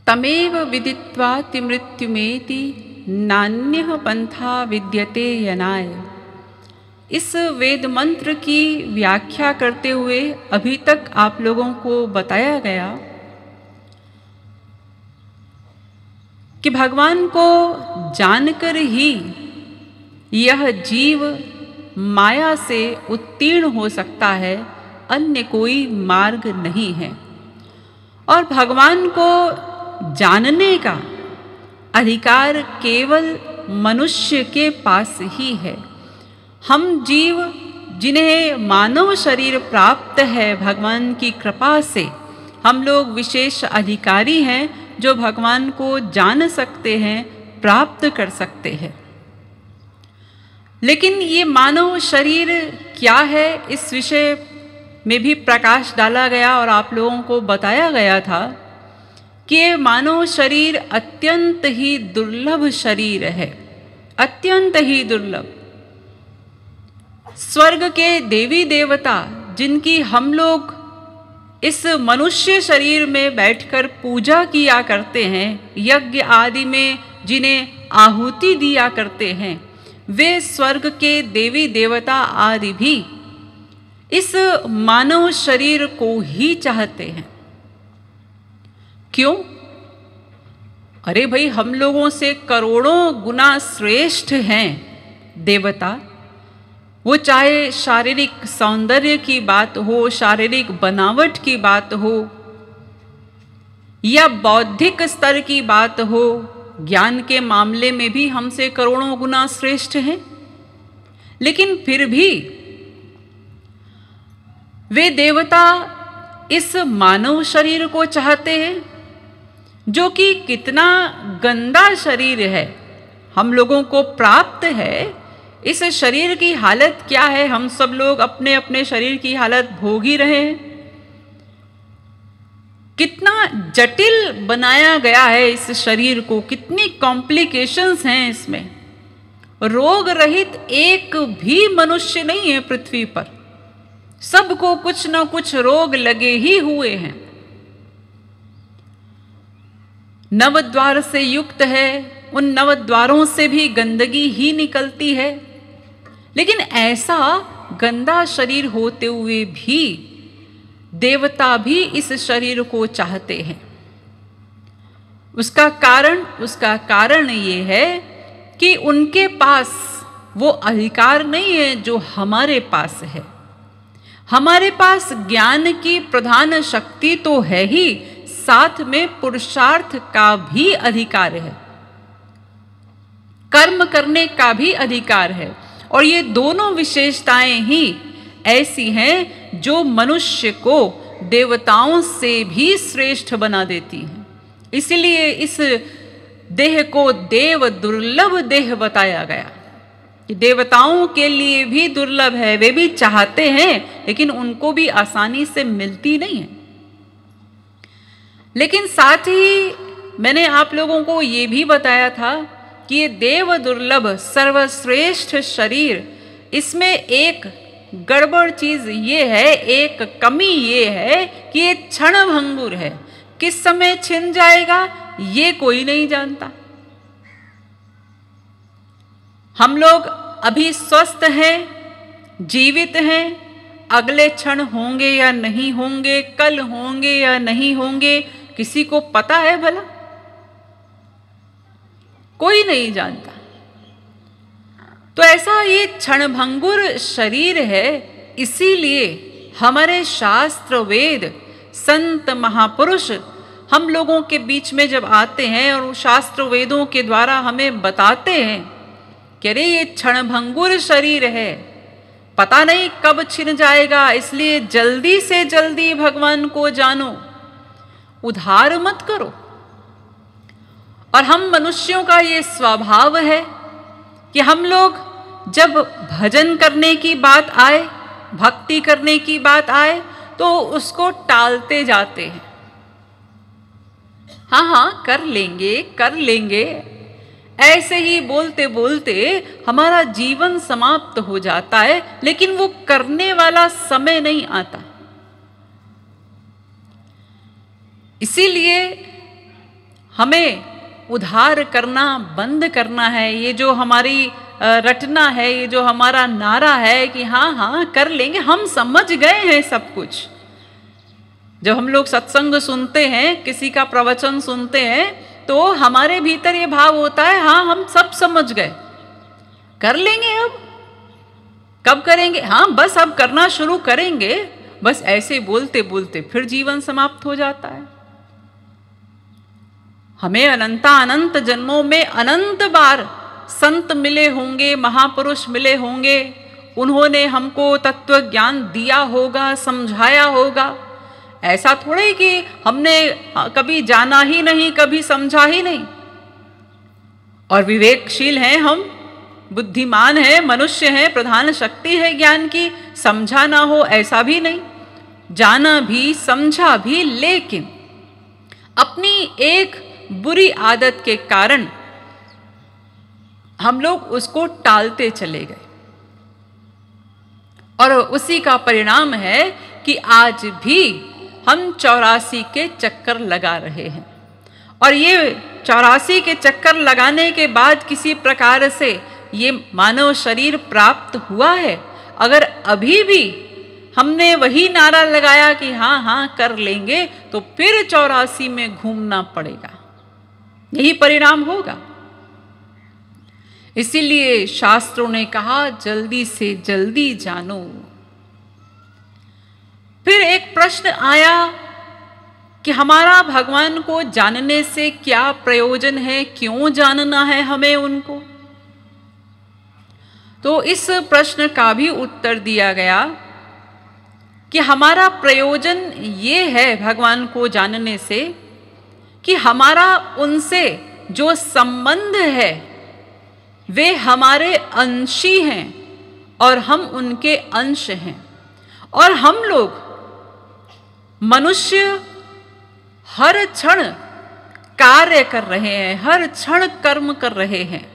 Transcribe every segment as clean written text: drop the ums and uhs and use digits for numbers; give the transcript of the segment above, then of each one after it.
तमेव विदित्वाति मृत्युमेति नान्यः पंथा विद्यते यनाय। इस वेद मंत्र की व्याख्या करते हुए अभी तक आप लोगों को बताया गया कि भगवान को जानकर ही यह जीव माया से उत्तीर्ण हो सकता है, अन्य कोई मार्ग नहीं है। और भगवान को जानने का अधिकार केवल मनुष्य के पास ही है। हम जीव जिन्हें मानव शरीर प्राप्त है भगवान की कृपा से, हम लोग विशेष अधिकारी हैं जो भगवान को जान सकते हैं, प्राप्त कर सकते हैं। लेकिन ये मानव शरीर क्या है, इस विषय में भी प्रकाश डाला गया और आप लोगों को बताया गया था कि ये मानव शरीर अत्यंत ही दुर्लभ शरीर है, अत्यंत ही दुर्लभ। स्वर्ग के देवी देवता जिनकी हम लोग इस मनुष्य शरीर में बैठकर पूजा किया करते हैं, यज्ञ आदि में जिन्हें आहुति दिया करते हैं, वे स्वर्ग के देवी देवता आदि भी इस मानव शरीर को ही चाहते हैं। क्यों? अरे भाई, हम लोगों से करोड़ों गुना श्रेष्ठ हैं देवता। वो चाहे शारीरिक सौंदर्य की बात हो, शारीरिक बनावट की बात हो, या बौद्धिक स्तर की बात हो, ज्ञान के मामले में भी हमसे करोड़ों गुना श्रेष्ठ हैं। लेकिन फिर भी वे देवता इस मानव शरीर को चाहते हैं, जो कि कितना गंदा शरीर है, हम लोगों को प्राप्त है। इस शरीर की हालत क्या है, हम सब लोग अपने अपने शरीर की हालत भोग ही रहे हैं। कितना जटिल बनाया गया है इस शरीर को, कितनी कॉम्प्लिकेशंस हैं इसमें। रोग रहित एक भी मनुष्य नहीं है पृथ्वी पर, सबको कुछ ना कुछ रोग लगे ही हुए हैं। नवद्वार से युक्त है, उन नवद्वारों से भी गंदगी ही निकलती है। लेकिन ऐसा गंदा शरीर होते हुए भी देवता भी इस शरीर को चाहते हैं। उसका कारण ये है कि उनके पास वो अधिकार नहीं है जो हमारे पास है। हमारे पास ज्ञान की प्रधान शक्ति तो है ही, साथ में पुरुषार्थ का भी अधिकार है, कर्म करने का भी अधिकार है। और ये दोनों विशेषताएं ही ऐसी हैं जो मनुष्य को देवताओं से भी श्रेष्ठ बना देती हैं। इसलिए इस देह को देव दुर्लभ देह बताया गया। देवताओं के लिए भी दुर्लभ है, वे भी चाहते हैं, लेकिन उनको भी आसानी से मिलती नहीं है। लेकिन साथ ही मैंने आप लोगों को ये भी बताया था कि ये देव दुर्लभ सर्वश्रेष्ठ शरीर, इसमें एक गड़बड़ चीज ये है, एक कमी ये है कि ये क्षणभंगुर है। किस समय छिन जाएगा ये कोई नहीं जानता। हम लोग अभी स्वस्थ हैं, जीवित हैं, अगले क्षण होंगे या नहीं होंगे, कल होंगे या नहीं होंगे, किसी को पता है भला? कोई नहीं जानता। तो ऐसा ये क्षणभंगुर शरीर है। इसीलिए हमारे शास्त्र वेद संत महापुरुष हम लोगों के बीच में जब आते हैं और शास्त्र वेदों के द्वारा हमें बताते हैं कि अरे ये क्षणभंगुर शरीर है, पता नहीं कब छिन जाएगा, इसलिए जल्दी से जल्दी भगवान को जानो, उधार मत करो। और हम मनुष्यों का ये स्वभाव है कि हम लोग जब भजन करने की बात आए, भक्ति करने की बात आए, तो उसको टालते जाते हैं। हाँ कर लेंगे, ऐसे ही बोलते बोलते हमारा जीवन समाप्त हो जाता है, लेकिन वो करने वाला समय नहीं आता। इसीलिए हमें उधार करना बंद करना है। ये जो हमारी रटना है, ये जो हमारा नारा है कि हाँ हाँ कर लेंगे, हम समझ गए हैं सब कुछ। जब हम लोग सत्संग सुनते हैं, किसी का प्रवचन सुनते हैं, तो हमारे भीतर ये भाव होता है हाँ हम सब समझ गए, कर लेंगे। अब कब करेंगे? हाँ बस अब करना शुरू करेंगे। बस ऐसे बोलते बोलते फिर जीवन समाप्त हो जाता है। हमें अनंत जन्मों में अनंत बार संत मिले होंगे, महापुरुष मिले होंगे, उन्होंने हमको तत्व ज्ञान दिया होगा, समझाया होगा। ऐसा थोड़े कि हमने कभी जाना ही नहीं, कभी समझा ही नहीं। और विवेकशील हैं हम, बुद्धिमान है, मनुष्य है, प्रधान शक्ति है ज्ञान की, समझा ना हो ऐसा भी नहीं, जाना भी समझा भी, लेकिन अपनी एक बुरी आदत के कारण हम लोग उसको टालते चले गए। और उसी का परिणाम है कि आज भी हम 84 के चक्कर लगा रहे हैं। और ये 84 के चक्कर लगाने के बाद किसी प्रकार से ये मानव शरीर प्राप्त हुआ है। अगर अभी भी हमने वही नारा लगाया कि हाँ हाँ कर लेंगे, तो फिर 84 में घूमना पड़ेगा, यही परिणाम होगा। इसीलिए शास्त्रों ने कहा जल्दी से जल्दी जानो। फिर एक प्रश्न आया कि हमारा भगवान को जानने से क्या प्रयोजन है, क्यों जानना है हमें उनको? तो इस प्रश्न का भी उत्तर दिया गया कि हमारा प्रयोजन ये है भगवान को जानने से कि हमारा उनसे जो संबंध है वे हमारे अंशी हैं और हम उनके अंश हैं। और हम लोग मनुष्य हर क्षण कार्य कर रहे हैं, हर क्षण कर्म कर रहे हैं,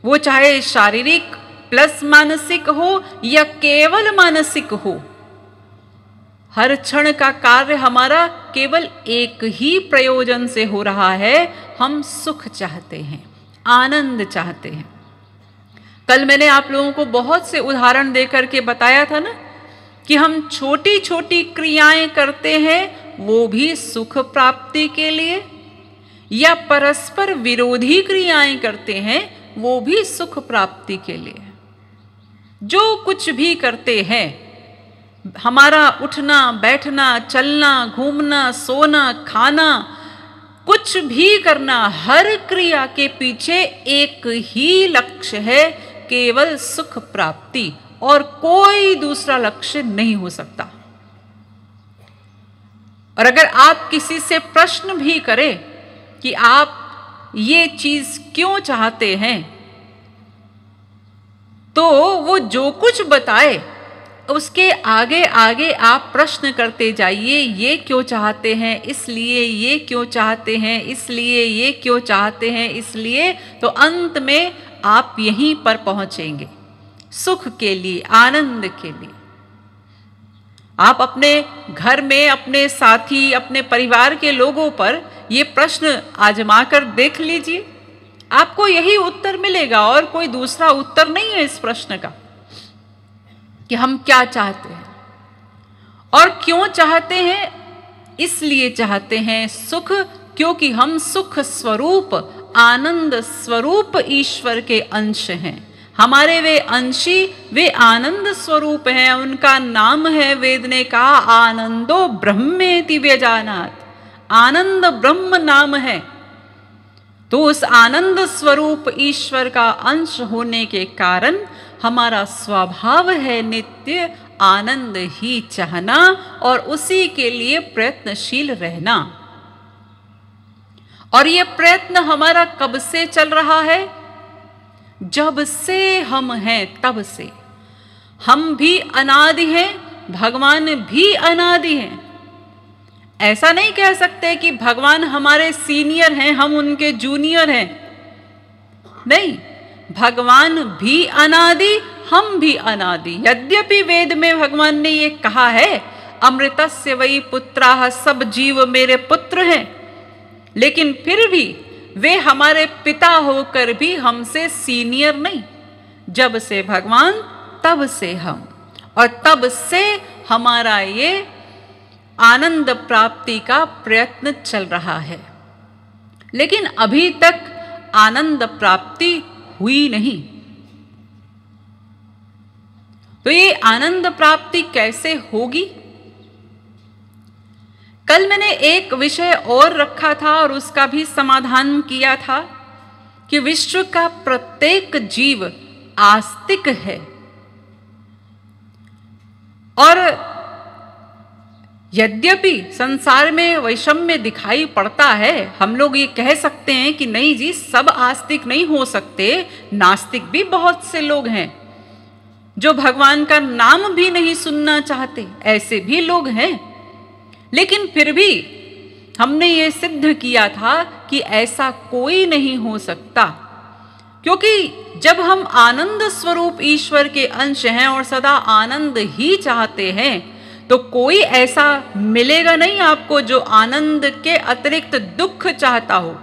वो चाहे शारीरिक प्लस मानसिक हो या केवल मानसिक हो। हर क्षण का कार्य हमारा केवल एक ही प्रयोजन से हो रहा है, हम सुख चाहते हैं, आनंद चाहते हैं। कल मैंने आप लोगों को बहुत से उदाहरण देकर के बताया था ना कि हम छोटी छोटी क्रियाएं करते हैं वो भी सुख प्राप्ति के लिए, या परस्पर विरोधी क्रियाएं करते हैं वो भी सुख प्राप्ति के लिए। जो कुछ भी करते हैं, हमारा उठना बैठना, चलना घूमना, सोना खाना, कुछ भी करना, हर क्रिया के पीछे एक ही लक्ष्य है, केवल सुख प्राप्ति, और कोई दूसरा लक्ष्य नहीं हो सकता। और अगर आप किसी से प्रश्न भी करें कि आप ये चीज क्यों चाहते हैं, तो वो जो कुछ बताए उसके आगे आगे आप प्रश्न करते जाइए, ये क्यों चाहते हैं, इसलिए, ये क्यों चाहते हैं इसलिए, ये क्यों चाहते हैं इसलिए, तो अंत में आप यहीं पर पहुंचेंगे, सुख के लिए, आनंद के लिए। आप अपने घर में, अपने साथी, अपने परिवार के लोगों पर ये प्रश्न आजमा कर देख लीजिए, आपको यही उत्तर मिलेगा और कोई दूसरा उत्तर नहीं है इस प्रश्न का कि हम क्या चाहते हैं और क्यों चाहते हैं। इसलिए चाहते हैं सुख, क्योंकि हम सुख स्वरूप, आनंद स्वरूप ईश्वर के अंश हैं। हमारे वे अंशी, वे आनंद स्वरूप हैं। उनका नाम है, वेद ने कहा, आनंदो ब्रह्मेति व्यजानात्, आनंद ब्रह्म नाम है। तो उस आनंद स्वरूप ईश्वर का अंश होने के कारण हमारा स्वभाव है नित्य आनंद ही चाहना और उसी के लिए प्रयत्नशील रहना। और ये प्रयत्न हमारा कब से चल रहा है? जब से हम हैं तब से। हम भी अनादि हैं, भगवान भी अनादि हैं। ऐसा नहीं कह सकते कि भगवान हमारे सीनियर हैं, हम उनके जूनियर हैं। नहीं, भगवान भी अनादि, हम भी अनादि। यद्यपि वेद में भगवान ने ये कहा है, अमृतस्य वै पुत्राः, सब जीव मेरे पुत्र हैं, लेकिन फिर भी वे हमारे पिता होकर भी हमसे सीनियर नहीं। जब से भगवान तब से हम, और तब से हमारा ये आनंद प्राप्ति का प्रयत्न चल रहा है, लेकिन अभी तक आनंद प्राप्ति हुई नहीं। तो ये आनंद प्राप्ति कैसे होगी? कल मैंने एक विषय और रखा था और उसका भी समाधान किया था कि विश्व का प्रत्येक जीव आस्तिक है, और यद्यपि संसार में वैषम्य दिखाई पड़ता है, हम लोग ये कह सकते हैं कि नहीं जी, सब आस्तिक नहीं हो सकते, नास्तिक भी बहुत से लोग हैं जो भगवान का नाम भी नहीं सुनना चाहते, ऐसे भी लोग हैं। लेकिन फिर भी हमने ये सिद्ध किया था कि ऐसा कोई नहीं हो सकता, क्योंकि जब हम आनंद स्वरूप ईश्वर के अंश हैं और सदा आनंद ही चाहते हैं, तो कोई ऐसा मिलेगा नहीं आपको जो आनंद के अतिरिक्त दुख चाहता हो,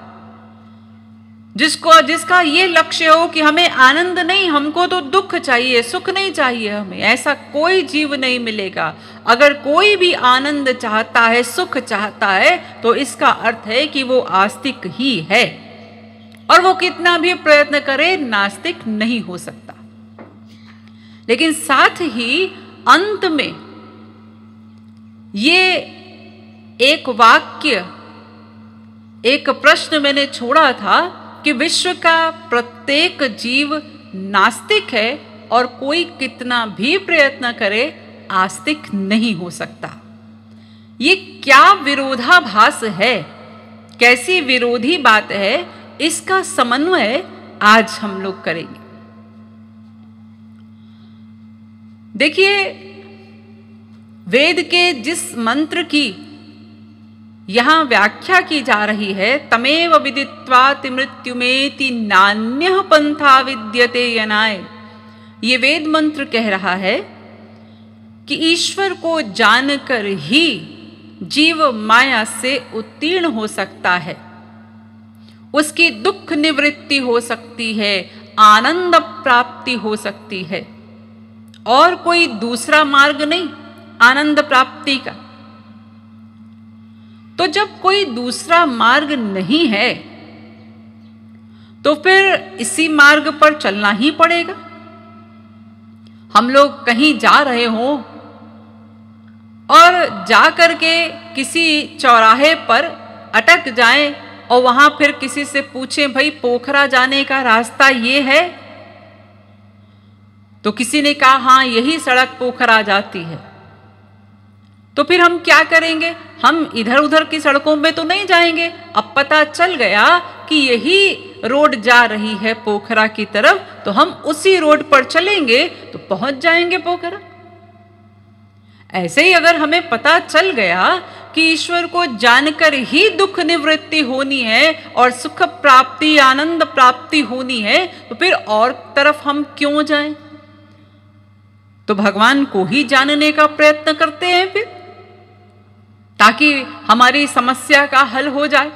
जिसका ये लक्ष्य हो कि हमें आनंद नहीं, हमको तो दुख चाहिए, सुख नहीं चाहिए हमें। ऐसा कोई जीव नहीं मिलेगा। अगर कोई भी आनंद चाहता है, सुख चाहता है, तो इसका अर्थ है कि वो आस्तिक ही है, और वो कितना भी प्रयत्न करे नास्तिक नहीं हो सकता। लेकिन साथ ही अंत में ये एक वाक्य, एक प्रश्न मैंने छोड़ा था कि विश्व का प्रत्येक जीव नास्तिक है, और कोई कितना भी प्रयत्न करे आस्तिक नहीं हो सकता। ये क्या विरोधाभास है, कैसी विरोधी बात है, इसका समन्वय आज हम लोग करेंगे। देखिए, वेद के जिस मंत्र की यहां व्याख्या की जा रही है, तमेव विदित्वाति मृत्युमेति नान्यः पंथा विद्यते यनाय, ये वेद मंत्र कह रहा है कि ईश्वर को जानकर ही जीव माया से उत्तीर्ण हो सकता है, उसकी दुख निवृत्ति हो सकती है, आनंद प्राप्ति हो सकती है, और कोई दूसरा मार्ग नहीं आनंद प्राप्ति का। तो जब कोई दूसरा मार्ग नहीं है, तो फिर इसी मार्ग पर चलना ही पड़ेगा। हम लोग कहीं जा रहे हों और जा करके किसी चौराहे पर अटक जाएं और वहां फिर किसी से पूछें, भाई पोखरा जाने का रास्ता ये है? तो किसी ने कहा हाँ यही सड़क पोखरा जाती है। तो फिर हम क्या करेंगे? हम इधर उधर की सड़कों में तो नहीं जाएंगे। अब पता चल गया कि यही रोड जा रही है पोखरा की तरफ, तो हम उसी रोड पर चलेंगे तो पहुंच जाएंगे पोखरा। ऐसे ही अगर हमें पता चल गया कि ईश्वर को जानकर ही दुख निवृत्ति होनी है और सुख प्राप्ति, आनंद प्राप्ति होनी है, तो फिर और तरफ हम क्यों जाएं? तो भगवान को ही जानने का प्रयत्न करते हैं फिर, ताकि हमारी समस्या का हल हो जाए।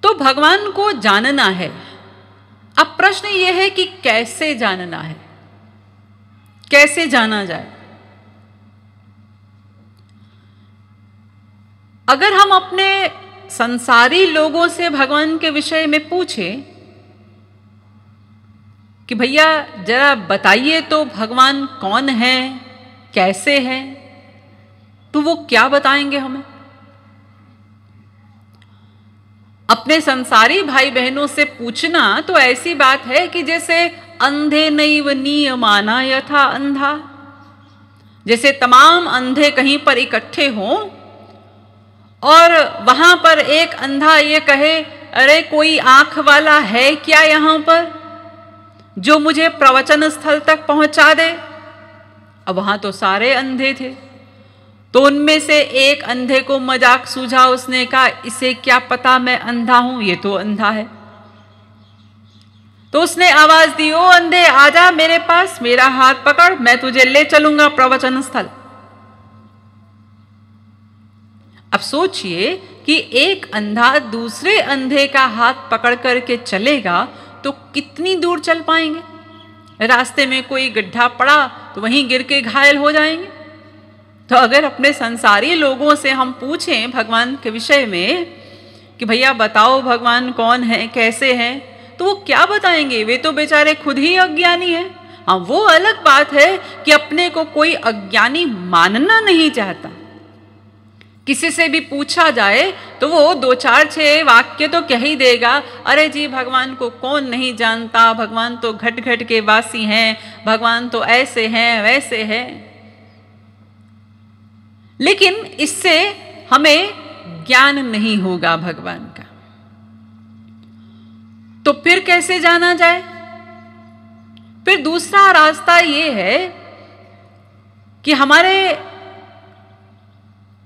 तो भगवान को जानना है। अब प्रश्न यह है कि कैसे जानना है, कैसे जाना जाए? अगर हम अपने संसारी लोगों से भगवान के विषय में पूछें कि भैया जरा बताइए तो भगवान कौन है, कैसे है, तो वो क्या बताएंगे हमें? अपने संसारी भाई बहनों से पूछना तो ऐसी बात है कि जैसे अंधे नैव नीयमाना यथा अंधा, जैसे तमाम अंधे कहीं पर इकट्ठे हों और वहां पर एक अंधा ये कहे, अरे कोई आंख वाला है क्या यहां पर जो मुझे प्रवचन स्थल तक पहुंचा दे? अब वहां तो सारे अंधे थे, तो उनमें से एक अंधे को मजाक सूझा, उसने कहा इसे क्या पता मैं अंधा हूं, ये तो अंधा है। तो उसने आवाज दी, ओ अंधे आजा मेरे पास, मेरा हाथ पकड़, मैं तुझे ले चलूंगा प्रवचन स्थल। अब सोचिए कि एक अंधा दूसरे अंधे का हाथ पकड़ करके चलेगा तो कितनी दूर चल पाएंगे? रास्ते में कोई गड्ढा पड़ा तो वहीं गिर के घायल हो जाएंगे। तो अगर अपने संसारी लोगों से हम पूछें भगवान के विषय में कि भैया बताओ भगवान कौन है, कैसे हैं, तो वो क्या बताएंगे? वे तो बेचारे खुद ही अज्ञानी हैं। हाँ, वो अलग बात है कि अपने को कोई अज्ञानी मानना नहीं चाहता। किसी से भी पूछा जाए तो वो 2-4-6 वाक्य तो कह ही देगा, अरे जी भगवान को कौन नहीं जानता, भगवान तो घट घट के वासी हैं, भगवान तो ऐसे हैं वैसे हैं। लेकिन इससे हमें ज्ञान नहीं होगा भगवान का। तो फिर कैसे जाना जाए? फिर दूसरा रास्ता ये है कि हमारे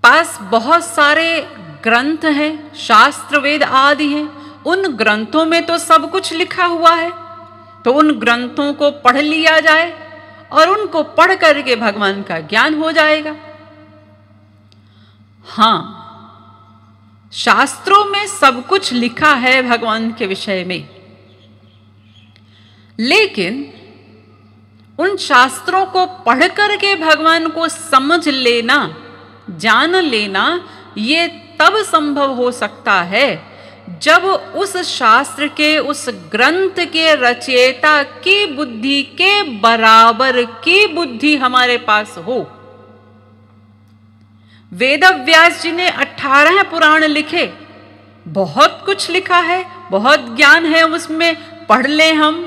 पास बहुत सारे ग्रंथ हैं, शास्त्र वेद आदि हैं। उन ग्रंथों में तो सब कुछ लिखा हुआ है, तो उन ग्रंथों को पढ़ लिया जाए और उनको पढ़ करके भगवान का ज्ञान हो जाएगा। हाँ, शास्त्रों में सब कुछ लिखा है भगवान के विषय में, लेकिन उन शास्त्रों को पढ़ करके भगवान को समझ लेना, जान लेना, ये तब संभव हो सकता है जब उस शास्त्र के, उस ग्रंथ के रचयिता की बुद्धि के बराबर की बुद्धि हमारे पास हो। वेद व्यास जी ने 18 पुराण लिखे, बहुत कुछ लिखा है, बहुत ज्ञान है उसमें, पढ़ लें हम।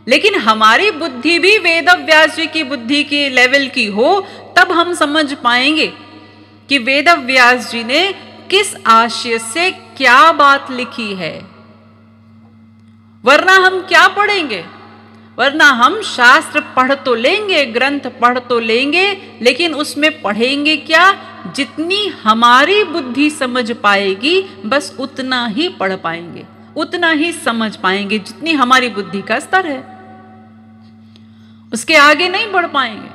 लेकिन हमारी बुद्धि भी वेद व्यास जी की बुद्धि के लेवल की हो, तब हम समझ पाएंगे कि वेद व्यास जी ने किस आशय से क्या बात लिखी है। वरना हम क्या पढ़ेंगे? वरना हम शास्त्र पढ़ तो लेंगे, ग्रंथ पढ़ तो लेंगे, लेकिन उसमें पढ़ेंगे क्या? जितनी हमारी बुद्धि समझ पाएगी बस उतना ही पढ़ पाएंगे, उतना ही समझ पाएंगे जितनी हमारी बुद्धि का स्तर है, उसके आगे नहीं बढ़ पाएंगे।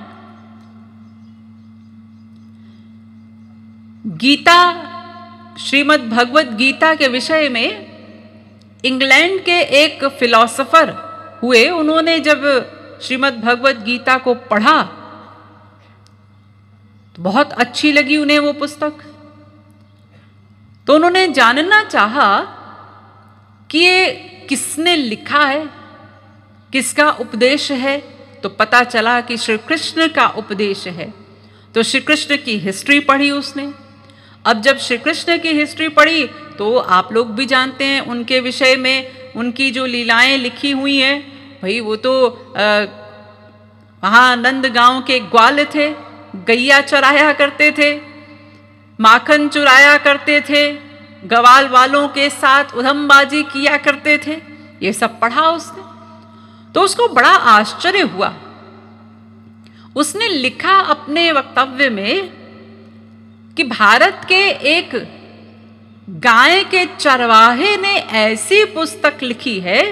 गीता, श्रीमद् भगवत गीता के विषय में इंग्लैंड के एक फिलॉसफर हुए, उन्होंने जब श्रीमद् भगवत गीता को पढ़ा तो बहुत अच्छी लगी उन्हें वो पुस्तक। तो उन्होंने जानना चाहा कि ये किसने लिखा है, किसका उपदेश है। तो पता चला कि श्री कृष्ण का उपदेश है। तो श्री कृष्ण की हिस्ट्री पढ़ी उसने। अब जब श्री कृष्ण की हिस्ट्री पढ़ी तो आप लोग भी जानते हैं उनके विषय में, उनकी जो लीलाएं लिखी हुई हैं, भाई वो तो वहाँ नंद गांव के ग्वाल थे, गैया चराया करते थे, माखन चुराया करते थे, गवाल वालों के साथ उधमबाजी किया करते थे। ये सब पढ़ा उसने। तो उसको बड़ा आश्चर्य हुआ। उसने लिखा अपने वक्तव्य में कि भारत के एक गाय के चरवाहे ने ऐसी पुस्तक लिखी है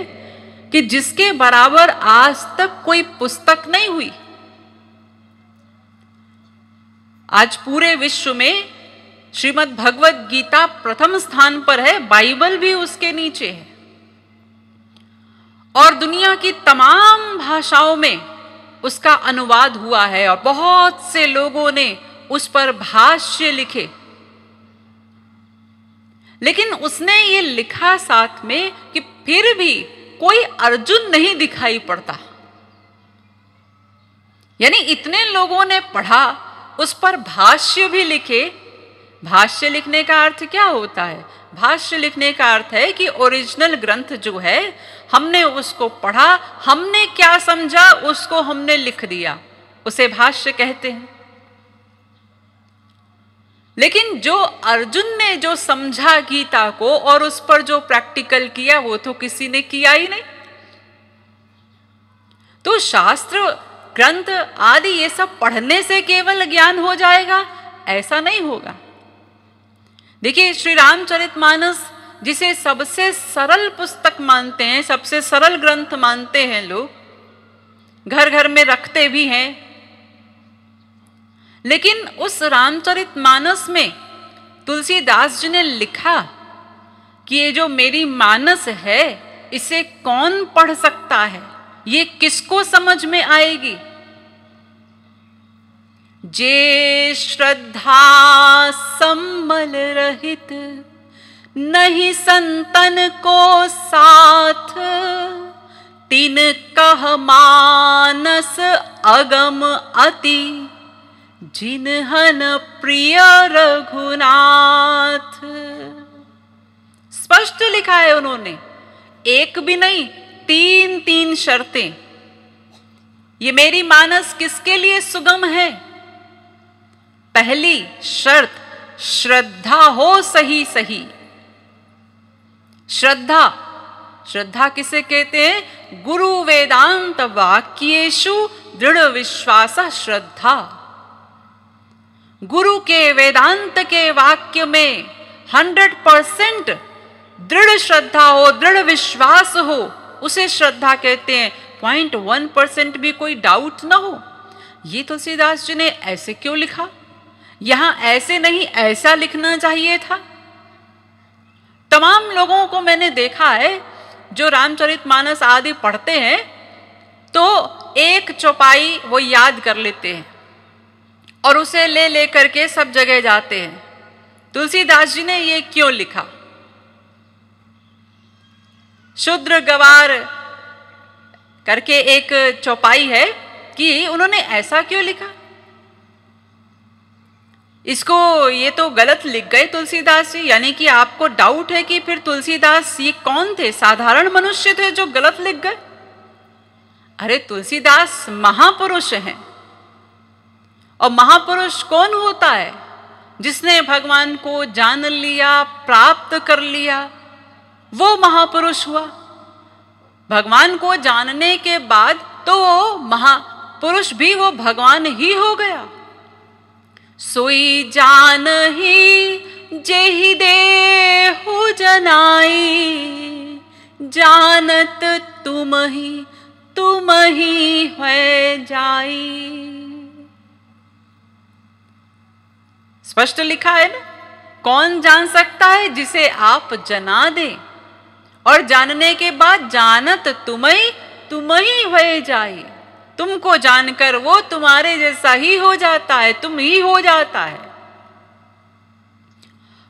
कि जिसके बराबर आज तक कोई पुस्तक नहीं हुई। आज पूरे विश्व में श्रीमद् भगवत गीता प्रथम स्थान पर है, बाइबल भी उसके नीचे है, और दुनिया की तमाम भाषाओं में उसका अनुवाद हुआ है और बहुत से लोगों ने उस पर भाष्य लिखे। लेकिन उसने ये लिखा साथ में कि फिर भी कोई अर्जुन नहीं दिखाई पड़ता। यानी इतने लोगों ने पढ़ा, उस पर भाष्य भी लिखे। भाष्य लिखने का अर्थ क्या होता है? भाष्य लिखने का अर्थ है कि ओरिजिनल ग्रंथ जो है, हमने उसको पढ़ा, हमने क्या समझा उसको हमने लिख दिया, उसे भाष्य कहते हैं। लेकिन जो अर्जुन ने जो समझा गीता को और उस पर जो प्रैक्टिकल किया, वो तो किसी ने किया ही नहीं। तो शास्त्र, ग्रंथ आदि ये सब पढ़ने से केवल ज्ञान हो जाएगा, ऐसा नहीं होगा। देखिए, श्री रामचरितमानस जिसे सबसे सरल पुस्तक मानते हैं, सबसे सरल ग्रंथ मानते हैं लोग, घर घर में रखते भी हैं, लेकिन उस रामचरितमानस में तुलसीदास जी ने लिखा कि ये जो मेरी मानस है इसे कौन पढ़ सकता है, ये किसको समझ में आएगी? जे श्रद्धा सम्मल रहित नहीं संतन को साथ, तिन कह मानस अगम अति जिन्हन प्रिय रघुनाथ। स्पष्ट लिखा है उन्होंने, एक भी नहीं, तीन तीन शर्तें। ये मेरी मानस किसके लिए सुगम है? पहली शर्त, श्रद्धा हो सही सही। श्रद्धा, श्रद्धा किसे कहते हैं? गुरु वेदांत वाक्येषु दृढ़ विश्वास श्रद्धा। गुरु के वेदांत के वाक्य में 100% दृढ़ श्रद्धा हो, दृढ़ विश्वास हो, उसे श्रद्धा कहते हैं। 0.1% भी कोई डाउट ना हो। ये तुलसीदास जी ने ऐसे क्यों लिखा? यहां ऐसे नहीं, ऐसा लिखना चाहिए था। तमाम लोगों को मैंने देखा है जो रामचरितमानस आदि पढ़ते हैं तो एक चौपाई वो याद कर लेते हैं और उसे ले लेकर के सब जगह जाते हैं। तुलसीदास जी ने ये क्यों लिखा? शूद्र गवार करके एक चौपाई है कि उन्होंने ऐसा क्यों लिखा? इसको ये तो गलत लिख गए तुलसीदास जी, यानी कि आपको डाउट है कि फिर तुलसीदास ये कौन थे? साधारण मनुष्य थे जो गलत लिख गए? अरे तुलसीदास महापुरुष हैं। और महापुरुष कौन होता है? जिसने भगवान को जान लिया, प्राप्त कर लिया, वो महापुरुष हुआ। भगवान को जानने के बाद तो वो महापुरुष भी वो भगवान ही हो गया। सोई जान ही जेहि देहु जनाई, जानत तुम ही है जाई। स्पष्ट लिखा है ना? कौन जान सकता है? जिसे आप जना दें, और जानने के बाद जानत तुम ही है जाई। तुमको जानकर वो तुम्हारे जैसा ही हो जाता है, तुम ही हो जाता है।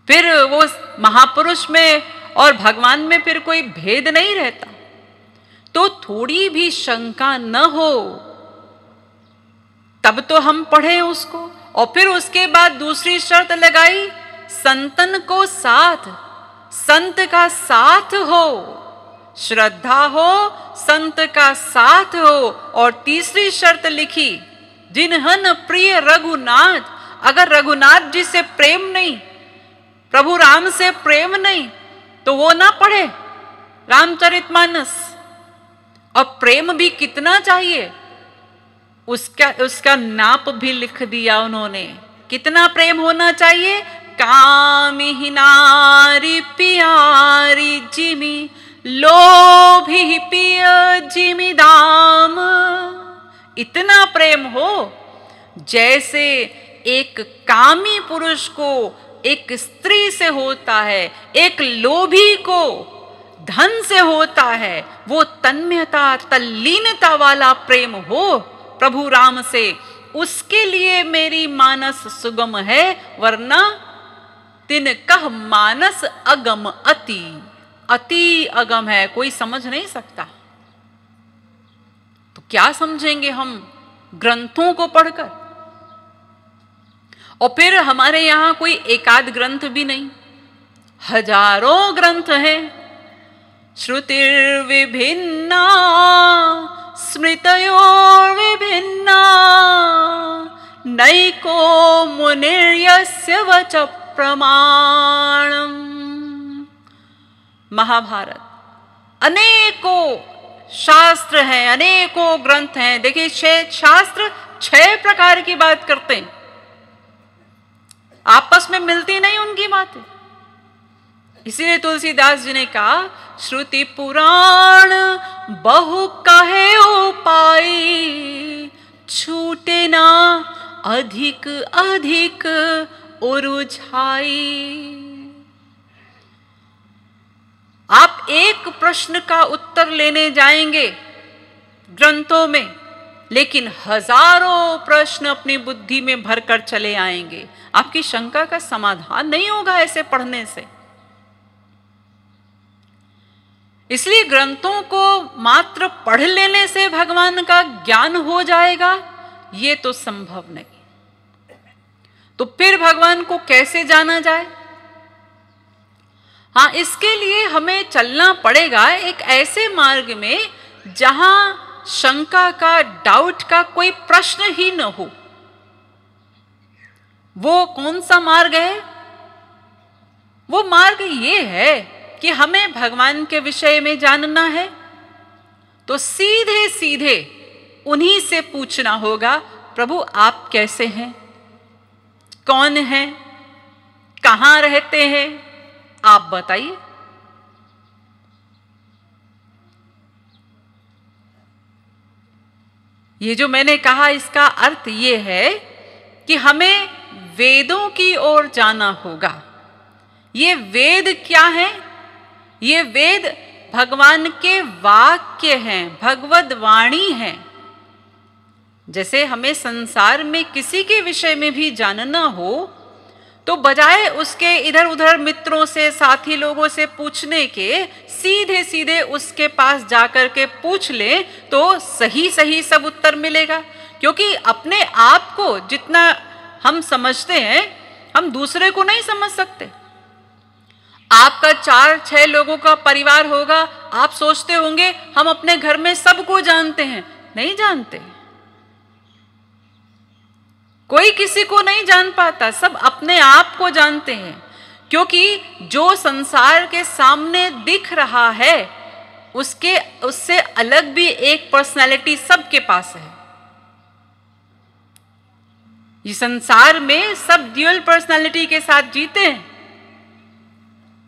फिर वो महापुरुष में और भगवान में फिर कोई भेद नहीं रहता। तो थोड़ी भी शंका न हो तब तो हम पढ़े उसको। और फिर उसके बाद दूसरी शर्त लगाई, संतन को साथ, संत का साथ हो, श्रद्धा हो, संत का साथ हो। और तीसरी शर्त लिखी, जिन्हन प्रिय रघुनाथ। अगर रघुनाथ जी से प्रेम नहीं, प्रभु राम से प्रेम नहीं, तो वो ना पढ़े रामचरितमानस। और प्रेम भी कितना चाहिए उसका नाप भी लिख दिया उन्होंने। कितना प्रेम होना चाहिए? कामिहि नारी प्यारी जिमि, लोभी पिय जिमि दाम। इतना प्रेम हो जैसे एक कामी पुरुष को एक स्त्री से होता है, एक लोभी को धन से होता है। वो तन्मयता, तल्लीनता वाला प्रेम हो प्रभु राम से, उसके लिए मेरी मानस सुगम है। वरना तिन कह मानस अगम अति, अति अगम है, कोई समझ नहीं सकता। तो क्या समझेंगे हम ग्रंथों को पढ़कर? और फिर हमारे यहां कोई एकाध ग्रंथ भी नहीं, हजारों ग्रंथ हैं। श्रुतिर्विभिन्ना स्मृतयोर्विभिन्ना, नैको मुनिर्यस्य वच प्रमाणम्। महाभारत, अनेकों शास्त्र हैं, अनेकों ग्रंथ हैं। देखिए, 6 शास्त्र 6 प्रकार की बात करते हैं, आपस में मिलती नहीं उनकी बातें। इसीलिए तुलसीदास जी ने कहा, श्रुति पुराण बहु कहे उपाई, छूटे ना अधिक अधिक उरुझाई। आप एक प्रश्न का उत्तर लेने जाएंगे ग्रंथों में, लेकिन हजारों प्रश्न अपनी बुद्धि में भरकर चले आएंगे। आपकी शंका का समाधान नहीं होगा ऐसे पढ़ने से। इसलिए ग्रंथों को मात्र पढ़ लेने से भगवान का ज्ञान हो जाएगा, ये तो संभव नहीं। तो फिर भगवान को कैसे जाना जाए? हाँ, इसके लिए हमें चलना पड़ेगा एक ऐसे मार्ग में जहां शंका का, डाउट का कोई प्रश्न ही न हो। वो कौन सा मार्ग है? वो मार्ग ये है कि हमें भगवान के विषय में जानना है, तो सीधे सीधे उन्हीं से पूछना होगा, प्रभु आप कैसे हैं, कौन हैं, कहां रहते हैं, आप बताइए। ये जो मैंने कहा इसका अर्थ ये है कि हमें वेदों की ओर जाना होगा। ये वेद क्या है? ये वेद भगवान के वाक्य हैं, भगवद वाणी हैं। जैसे हमें संसार में किसी के विषय में भी जानना हो तो बजाय उसके इधर उधर मित्रों से, साथी लोगों से पूछने के, सीधे सीधे उसके पास जाकर के पूछ ले तो सही सही सब उत्तर मिलेगा। क्योंकि अपने आप को जितना हम समझते हैं, हम दूसरे को नहीं समझ सकते। आपका 4-6 लोगों का परिवार होगा, आप सोचते होंगे हम अपने घर में सबको जानते हैं। नहीं जानते, कोई किसी को नहीं जान पाता, सब अपने आप को जानते हैं। क्योंकि जो संसार के सामने दिख रहा है उससे अलग भी एक पर्सनालिटी सबके पास है। ये संसार में सब ड्यूअल पर्सनालिटी के साथ जीते हैं।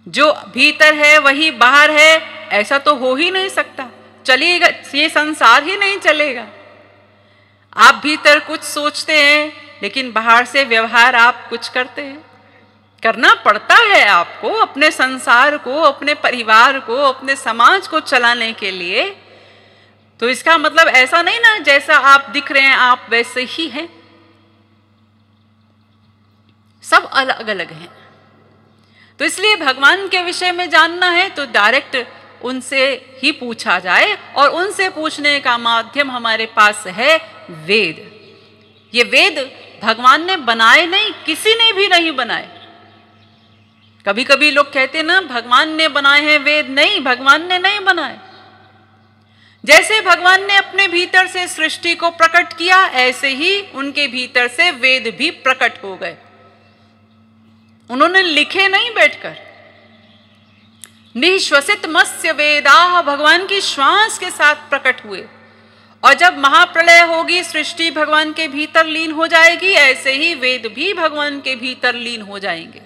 जो भीतर है वही बाहर है, ऐसा तो हो ही नहीं सकता। चलेगा, ये संसार ही नहीं चलेगा। आप भीतर कुछ सोचते हैं लेकिन बाहर से व्यवहार आप कुछ करते हैं। करना पड़ता है आपको अपने संसार को, अपने परिवार को, अपने समाज को चलाने के लिए। तो इसका मतलब ऐसा नहीं ना जैसा आप दिख रहे हैं आप वैसे ही हैं। सब अलग अलग हैं। तो इसलिए भगवान के विषय में जानना है तो डायरेक्ट उनसे ही पूछा जाए, और उनसे पूछने का माध्यम हमारे पास है वेद। ये वेद भगवान ने बनाए नहीं, किसी ने भी नहीं बनाए। कभी कभी लोग कहते ना भगवान ने बनाए हैं वेद, नहीं, भगवान ने नहीं बनाए। जैसे भगवान ने अपने भीतर से सृष्टि को प्रकट किया, ऐसे ही उनके भीतर से वेद भी प्रकट हो गए। उन्होंने लिखे नहीं बैठकर। निःश्वसित मत्स्य वेदाः भगवान की श्वास के साथ प्रकट हुए। और जब महाप्रलय होगी, सृष्टि भगवान के भीतर लीन हो जाएगी, ऐसे ही वेद भी भगवान के भीतर लीन हो जाएंगे।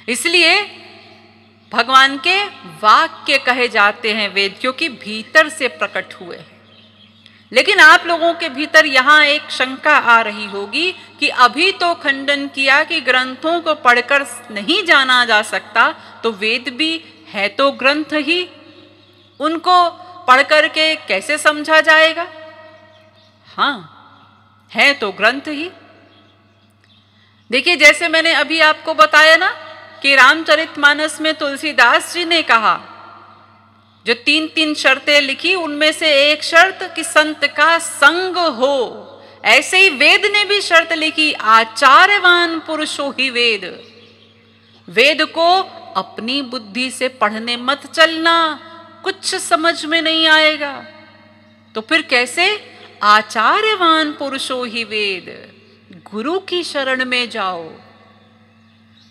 इसलिए भगवान के वाक्य कहे जाते हैं वेद, क्योंकि भीतर से प्रकट हुए हैं। लेकिन आप लोगों के भीतर यहां एक शंका आ रही होगी कि अभी तो खंडन किया कि ग्रंथों को पढ़कर नहीं जाना जा सकता, तो वेद भी है तो ग्रंथ ही, उनको पढ़ करके कैसे समझा जाएगा? हाँ, है तो ग्रंथ ही। देखिए, जैसे मैंने अभी आपको बताया ना कि रामचरितमानस में तुलसीदास जी ने कहा, जो 3 शर्तें लिखी, उनमें से एक शर्त कि संत का संग हो। ऐसे ही वेद ने भी शर्त लिखी, आचार्यवान पुरुषो ही वेद। वेद को अपनी बुद्धि से पढ़ने मत चलना, कुछ समझ में नहीं आएगा। तो फिर कैसे? आचार्यवान पुरुषो ही वेद। गुरु की शरण में जाओ,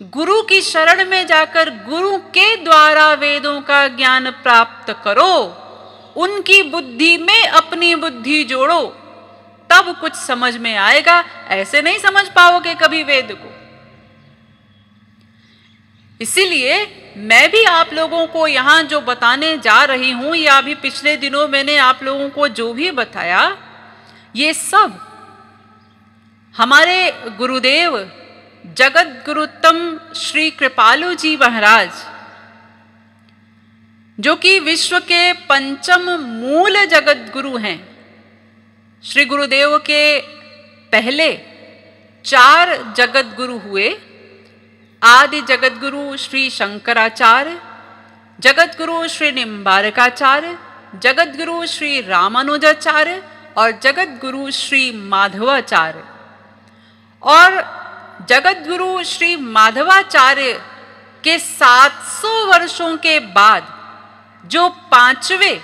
गुरु की शरण में जाकर गुरु के द्वारा वेदों का ज्ञान प्राप्त करो, उनकी बुद्धि में अपनी बुद्धि जोड़ो, तब कुछ समझ में आएगा। ऐसे नहीं समझ पाओगे कभी वेद को। इसीलिए मैं भी आप लोगों को यहां जो बताने जा रही हूं, या अभी पिछले दिनों मैंने आप लोगों को जो भी बताया, ये सब हमारे गुरुदेव जगत गुरुत्तम श्री कृपालु जी महाराज, जो कि विश्व के पंचम मूल जगत गुरु हैं। श्री गुरुदेव के पहले 4 जगत गुरु हुए। आदि जगत गुरु श्री शंकराचार्य, जगत गुरु श्री निम्बारकाचार्य, जगत गुरु श्री रामानुजाचार्य और जगत गुरु श्री माधवाचार्य। और जगत गुरु श्री माधवाचार्य के 700 वर्षों के बाद जो 5वें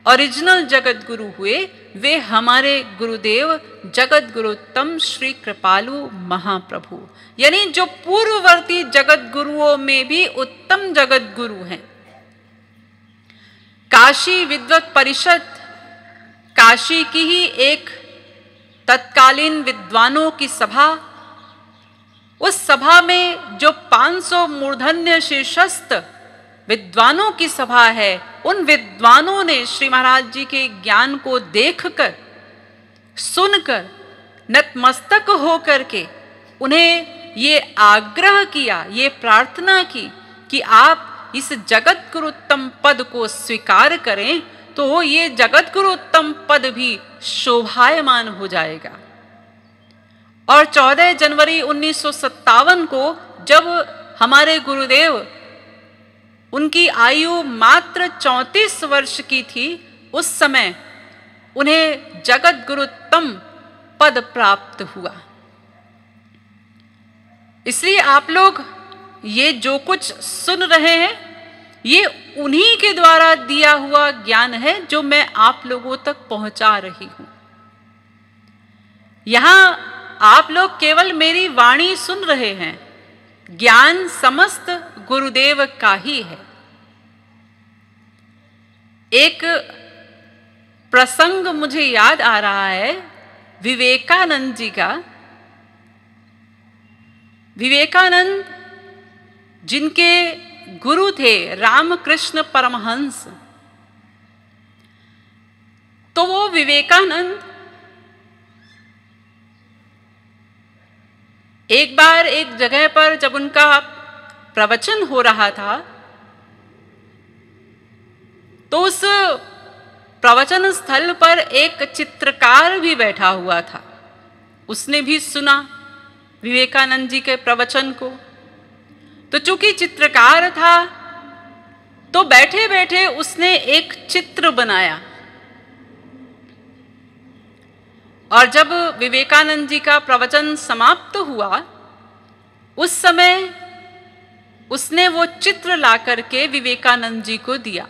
ओरिजिनल जगत गुरु हुए, वे हमारे गुरुदेव जगत गुरुत्तम श्री कृपालु महाप्रभु, यानी जो पूर्ववर्ती जगत गुरुओं में भी उत्तम जगत गुरु हैं। काशी विद्वत परिषद, काशी की ही एक तत्कालीन विद्वानों की सभा, उस सभा में जो 500 मूर्धन्य शीर्षस्थ विद्वानों की सभा है, उन विद्वानों ने श्री महाराज जी के ज्ञान को देखकर, सुनकर, नतमस्तक होकर के उन्हें ये आग्रह किया, ये प्रार्थना की कि आप इस जगत गुरुत्तम पद को स्वीकार करें तो ये जगत गुरुत्तम पद भी शोभायमान हो जाएगा। और 14 जनवरी 1957 को जब हमारे गुरुदेव, उनकी आयु मात्र 34 वर्ष की थी, उस समय उन्हें जगत गुरुत्तम पद प्राप्त हुआ। इसलिए आप लोग ये जो कुछ सुन रहे हैं, ये उन्हीं के द्वारा दिया हुआ ज्ञान है जो मैं आप लोगों तक पहुंचा रही हूं। यहां आप लोग केवल मेरी वाणी सुन रहे हैं, ज्ञान समस्त गुरुदेव का ही है। एक प्रसंग मुझे याद आ रहा है विवेकानंद जी का। विवेकानंद जिनके गुरु थे रामकृष्ण परमहंस, तो वो विवेकानंद एक बार एक जगह पर जब उनका प्रवचन हो रहा था, तो उस प्रवचन स्थल पर एक चित्रकार भी बैठा हुआ था। उसने भी सुना विवेकानंद जी के प्रवचन को। तो चूंकि चित्रकार था, तो बैठे बैठे उसने एक चित्र बनाया। और जब विवेकानंद जी का प्रवचन समाप्त हुआ, उस समय उसने वो चित्र ला करके विवेकानंद जी को दिया।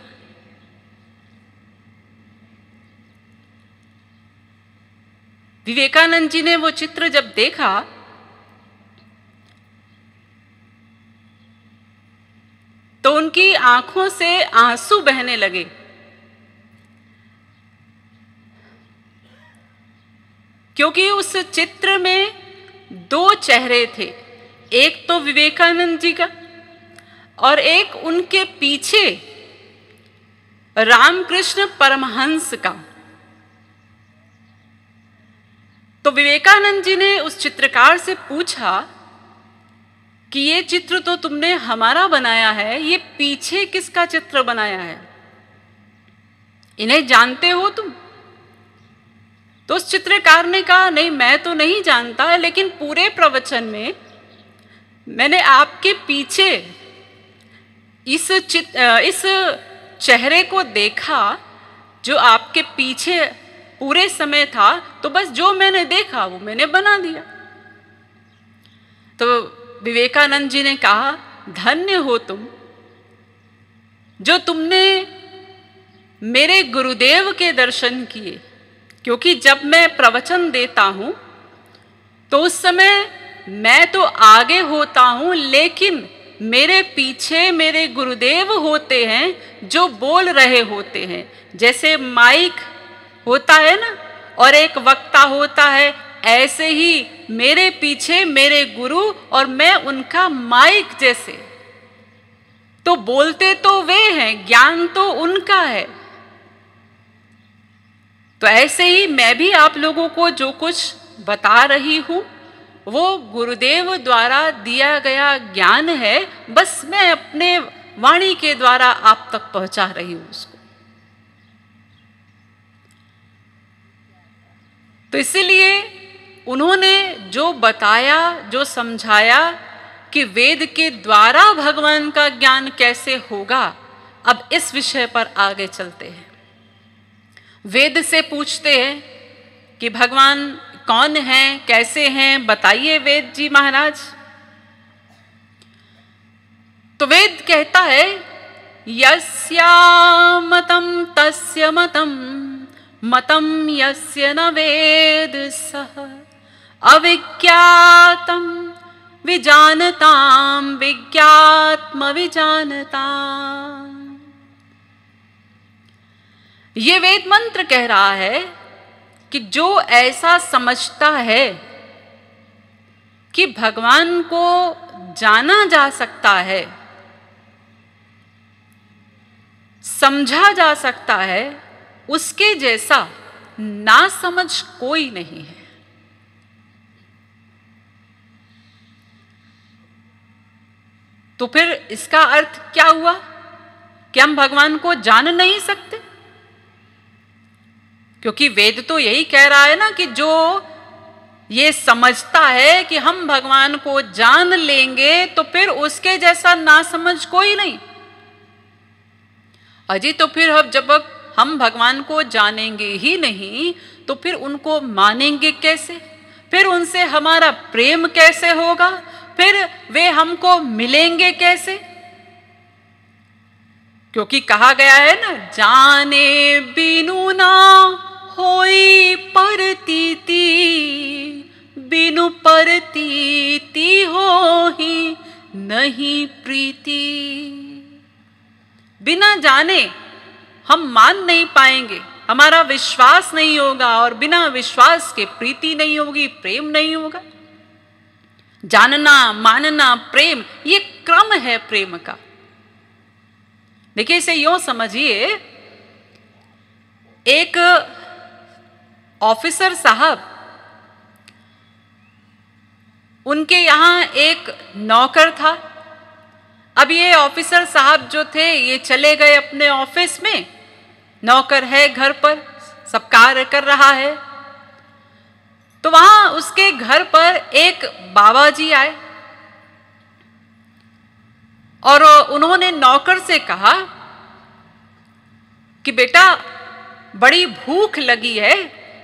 विवेकानंद जी ने वो चित्र जब देखा, तो उनकी आंखों से आंसू बहने लगे। क्योंकि उस चित्र में 2 चेहरे थे, एक तो विवेकानंद जी का और एक उनके पीछे रामकृष्ण परमहंस का। तो विवेकानंद जी ने उस चित्रकार से पूछा कि ये चित्र तो तुमने हमारा बनाया है, ये पीछे किसका चित्र बनाया है? इन्हें जानते हो तुम? तो उस चित्रकार ने कहा, नहीं मैं तो नहीं जानता, लेकिन पूरे प्रवचन में मैंने आपके पीछे इस चेहरे को देखा जो आपके पीछे पूरे समय था, तो बस जो मैंने देखा वो मैंने बना दिया। तो विवेकानंद जी ने कहा, धन्य हो तुम जो तुमने मेरे गुरुदेव के दर्शन किए। क्योंकि जब मैं प्रवचन देता हूं तो उस समय मैं तो आगे होता हूं, लेकिन मेरे पीछे मेरे गुरुदेव होते हैं जो बोल रहे होते हैं। जैसे माइक होता है ना, और एक वक्ता होता है, ऐसे ही मेरे पीछे मेरे गुरु और मैं उनका माइक जैसे। तो बोलते तो वे हैं, ज्ञान तो उनका है। तो ऐसे ही मैं भी आप लोगों को जो कुछ बता रही हूं वो गुरुदेव द्वारा दिया गया ज्ञान है, बस मैं अपने वाणी के द्वारा आप तक पहुंचा रही हूं उसको। तो इसीलिए उन्होंने जो बताया, जो समझाया कि वेद के द्वारा भगवान का ज्ञान कैसे होगा, अब इस विषय पर आगे चलते हैं। वेद से पूछते हैं कि भगवान कौन हैं, कैसे हैं, बताइए वेद जी महाराज। तो वेद कहता है यस्या मतम तस्य मतम, मतम यस्य न वेद सः, अविज्ञातम विजानताम विज्ञात्म विजानताम। ये वेद मंत्र कह रहा है कि जो ऐसा समझता है कि भगवान को जाना जा सकता है, समझा जा सकता है, उसके जैसा ना समझ कोई नहीं है। तो फिर इसका अर्थ क्या हुआ कि हम भगवान को जान नहीं सकते? क्योंकि वेद तो यही कह रहा है ना कि जो ये समझता है कि हम भगवान को जान लेंगे तो फिर उसके जैसा ना समझ कोई नहीं। अजी तो फिर जब हम भगवान को जानेंगे ही नहीं तो फिर उनको मानेंगे कैसे? फिर उनसे हमारा प्रेम कैसे होगा? फिर वे हमको मिलेंगे कैसे? क्योंकि कहा गया है ना, जाने बिनु ना होई परतीति, बिनु परतीति होहि नहीं प्रीति। बिना जाने हम मान नहीं पाएंगे, हमारा विश्वास नहीं होगा, और बिना विश्वास के प्रीति नहीं होगी, प्रेम नहीं होगा। जानना, मानना, प्रेम, ये क्रम है प्रेम का। देखिए, इसे यूं समझिए, एक ऑफिसर साहब, उनके यहां एक नौकर था। अब ये ऑफिसर साहब जो थे ये चले गए अपने ऑफिस में, नौकर है घर पर, सब कार्य कर रहा है। तो वहां उसके घर पर एक बाबा जी आए और उन्होंने नौकर से कहा कि बेटा बड़ी भूख लगी है,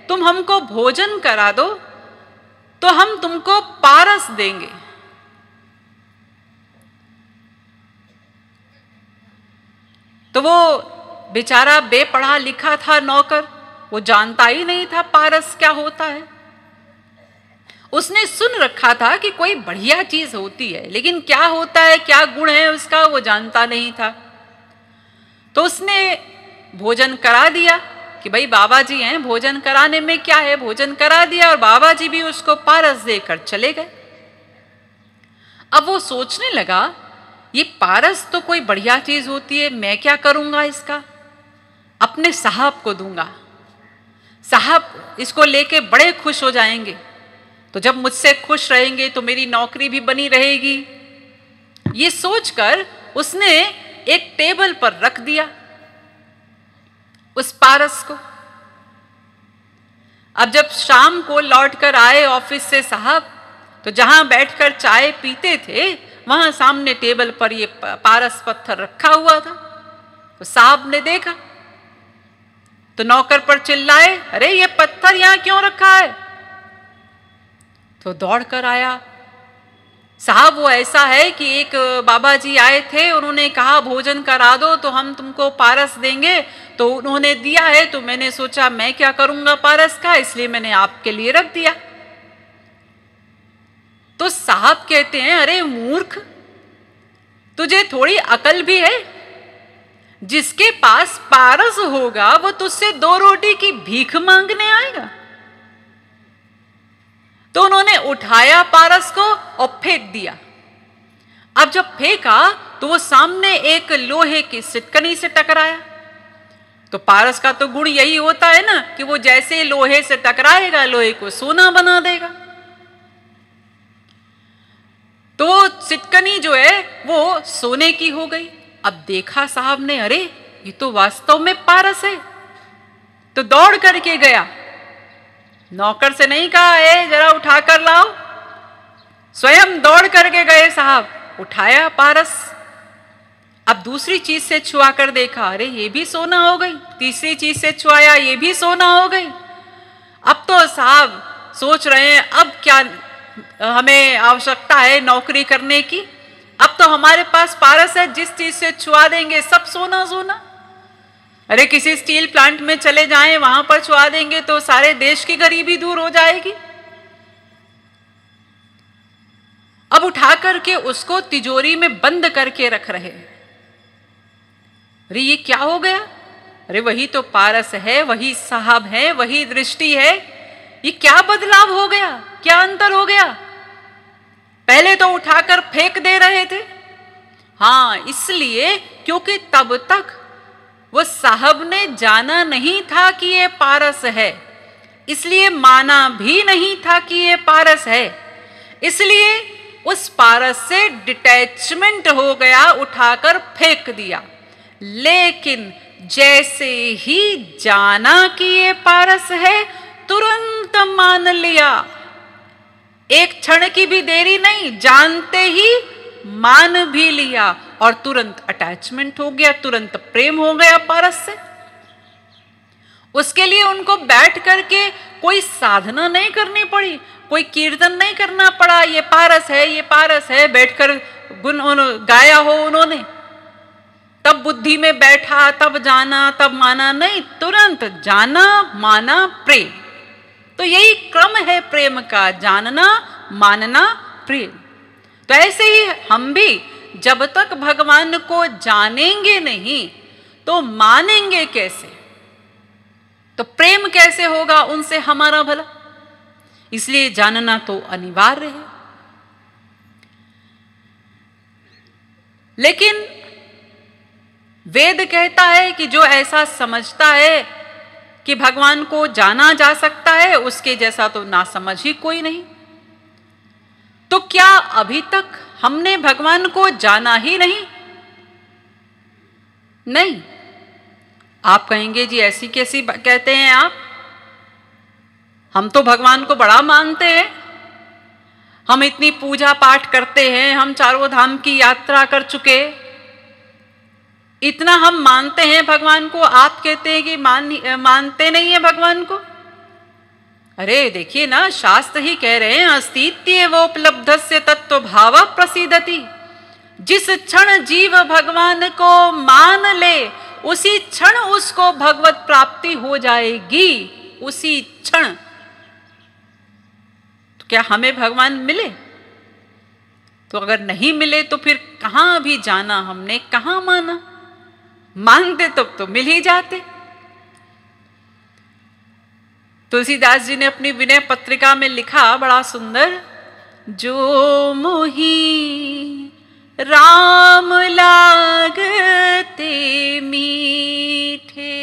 तुम हमको भोजन करा दो तो हम तुमको पारस देंगे। तो वो बेचारा बेपढ़ा लिखा था नौकर, वो जानता ही नहीं था पारस क्या होता है। उसने सुन रखा था कि कोई बढ़िया चीज होती है, लेकिन क्या होता है, क्या गुण है उसका, वो जानता नहीं था। तो उसने भोजन करा दिया कि भाई बाबा जी हैं, भोजन कराने में क्या है, भोजन करा दिया, और बाबा जी भी उसको पारस देकर चले गए। अब वो सोचने लगा, ये पारस तो कोई बढ़िया चीज होती है, मैं क्या करूंगा इसका, अपने साहब को दूंगा, साहब इसको लेके बड़े खुश हो जाएंगे, तो जब मुझसे खुश रहेंगे तो मेरी नौकरी भी बनी रहेगी। ये सोचकर उसने एक टेबल पर रख दिया उस पारस को। अब जब शाम को लौटकर आए ऑफिस से साहब, तो जहां बैठकर चाय पीते थे वहां सामने टेबल पर ये पारस पत्थर रखा हुआ था। तो साहब ने देखा तो नौकर पर चिल्लाए, अरे ये पत्थर यहां क्यों रखा है? तो दौड़कर आया, साहब वो ऐसा है कि एक बाबा जी आए थे, उन्होंने कहा भोजन करा दो तो हम तुमको पारस देंगे, तो उन्होंने दिया है, तो मैंने सोचा मैं क्या करूंगा पारस का, इसलिए मैंने आपके लिए रख दिया। तो साहब कहते हैं, अरे मूर्ख, तुझे थोड़ी अकल भी है? जिसके पास पारस होगा वो तुझसे 2 रोटी की भीख मांगने आएगा? तो उन्होंने उठाया पारस को और फेंक दिया। अब जब फेंका तो वो सामने एक लोहे की सिटकनी से टकराया। तो पारस का तो गुण यही होता है ना कि वो जैसे लोहे से टकराएगा लोहे को सोना बना देगा। तो सिटकनी जो है वो सोने की हो गई। अब देखा साहब ने, अरे ये तो वास्तव में पारस है। तो दौड़ करके गया, नौकर से नहीं कहा ए जरा उठा कर लाओ, स्वयं दौड़ करके गए साहब, उठाया पारस। अब दूसरी चीज से छुआ कर देखा, अरे ये भी सोना हो गई। तीसरी चीज से छुआया, ये भी सोना हो गई। अब तो साहब सोच रहे हैं अब क्या हमें आवश्यकता है नौकरी करने की, अब तो हमारे पास पारस है, जिस चीज से छुआ देंगे सब सोना सोना। अरे किसी स्टील प्लांट में चले जाएं, वहां पर छुआ देंगे तो सारे देश की गरीबी दूर हो जाएगी। अब उठा करके उसको तिजोरी में बंद करके रख रहे। अरे ये क्या हो गया? अरे वही तो पारस है, वही साहब है, वही दृष्टि है। ये क्या बदलाव हो गया, क्या अंतर हो गया? पहले तो उठाकर फेंक दे रहे थे। हाँ, इसलिए क्योंकि तब तक वो साहब ने जाना नहीं था कि ये पारस है, इसलिए माना भी नहीं था कि ये पारस है, इसलिए उस पारस से डिटैचमेंट हो गया, उठाकर फेंक दिया। लेकिन जैसे ही जाना कि ये पारस है, तुरंत मान लिया। एक क्षण की भी देरी नहीं, जानते ही मान भी लिया और तुरंत अटैचमेंट हो गया, तुरंत प्रेम हो गया पारस से। उसके लिए उनको बैठ करके कोई साधना नहीं करनी पड़ी, कोई कीर्तन नहीं करना पड़ा, ये पारस है, ये पारस है, बैठकर गुण गाया हो उन्होंने, तब बुद्धि में बैठा, तब जाना, तब माना नहीं, तुरंत जाना, माना, प्रेम। तो यही क्रम है प्रेम का, जानना, मानना, प्रेम। तो ऐसे ही हम भी जब तक भगवान को जानेंगे नहीं तो मानेंगे कैसे, तो प्रेम कैसे होगा उनसे हमारा भला? इसलिए जानना तो अनिवार्य है। लेकिन वेद कहता है कि जो ऐसा समझता है कि भगवान को जाना जा सकता है, उसके जैसा तो ना समझ ही कोई नहीं। तो क्या अभी तक हमने भगवान को जाना ही नहीं? नहीं। आप कहेंगे जी ऐसी कैसी कहते हैं आप, हम तो भगवान को बड़ा मानते हैं, हम इतनी पूजा पाठ करते हैं, हम चारों धाम की यात्रा कर चुके, इतना हम मानते हैं भगवान को, आप कहते हैं कि मानते नहीं है भगवान को। अरे देखिए ना, शास्त्र ही कह रहे हैं अस्तित्वोपलब्धस्य तत्व भाव प्रसिद्धति। जिस क्षण जीव भगवान को मान ले, उसी क्षण उसको भगवत प्राप्ति हो जाएगी, उसी क्षण। तो क्या हमें भगवान मिले? तो अगर नहीं मिले तो फिर कहां भी जाना हमने, कहां माना? मानते तो मिल ही जाते। तुलसीदास जी ने अपनी विनय पत्रिका में लिखा बड़ा सुंदर, जो मोही राम लागते मीठे,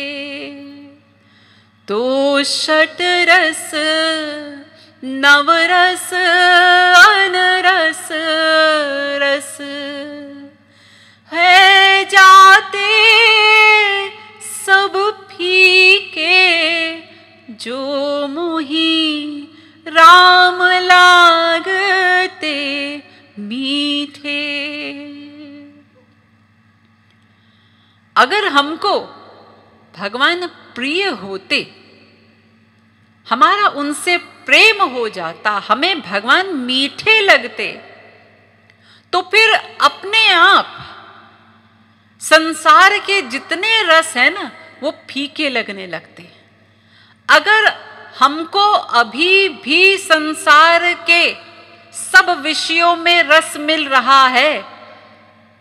तो षट रस नवरस अनरस रस है जाते सब फीके, जो मोही राम लागते मीठे। अगर हमको भगवान प्रिय होते, हमारा उनसे प्रेम हो जाता, हमें भगवान मीठे लगते, तो फिर अपने आप संसार के जितने रस है ना वो फीके लगने लगते। अगर हमको अभी भी संसार के सब विषयों में रस मिल रहा है,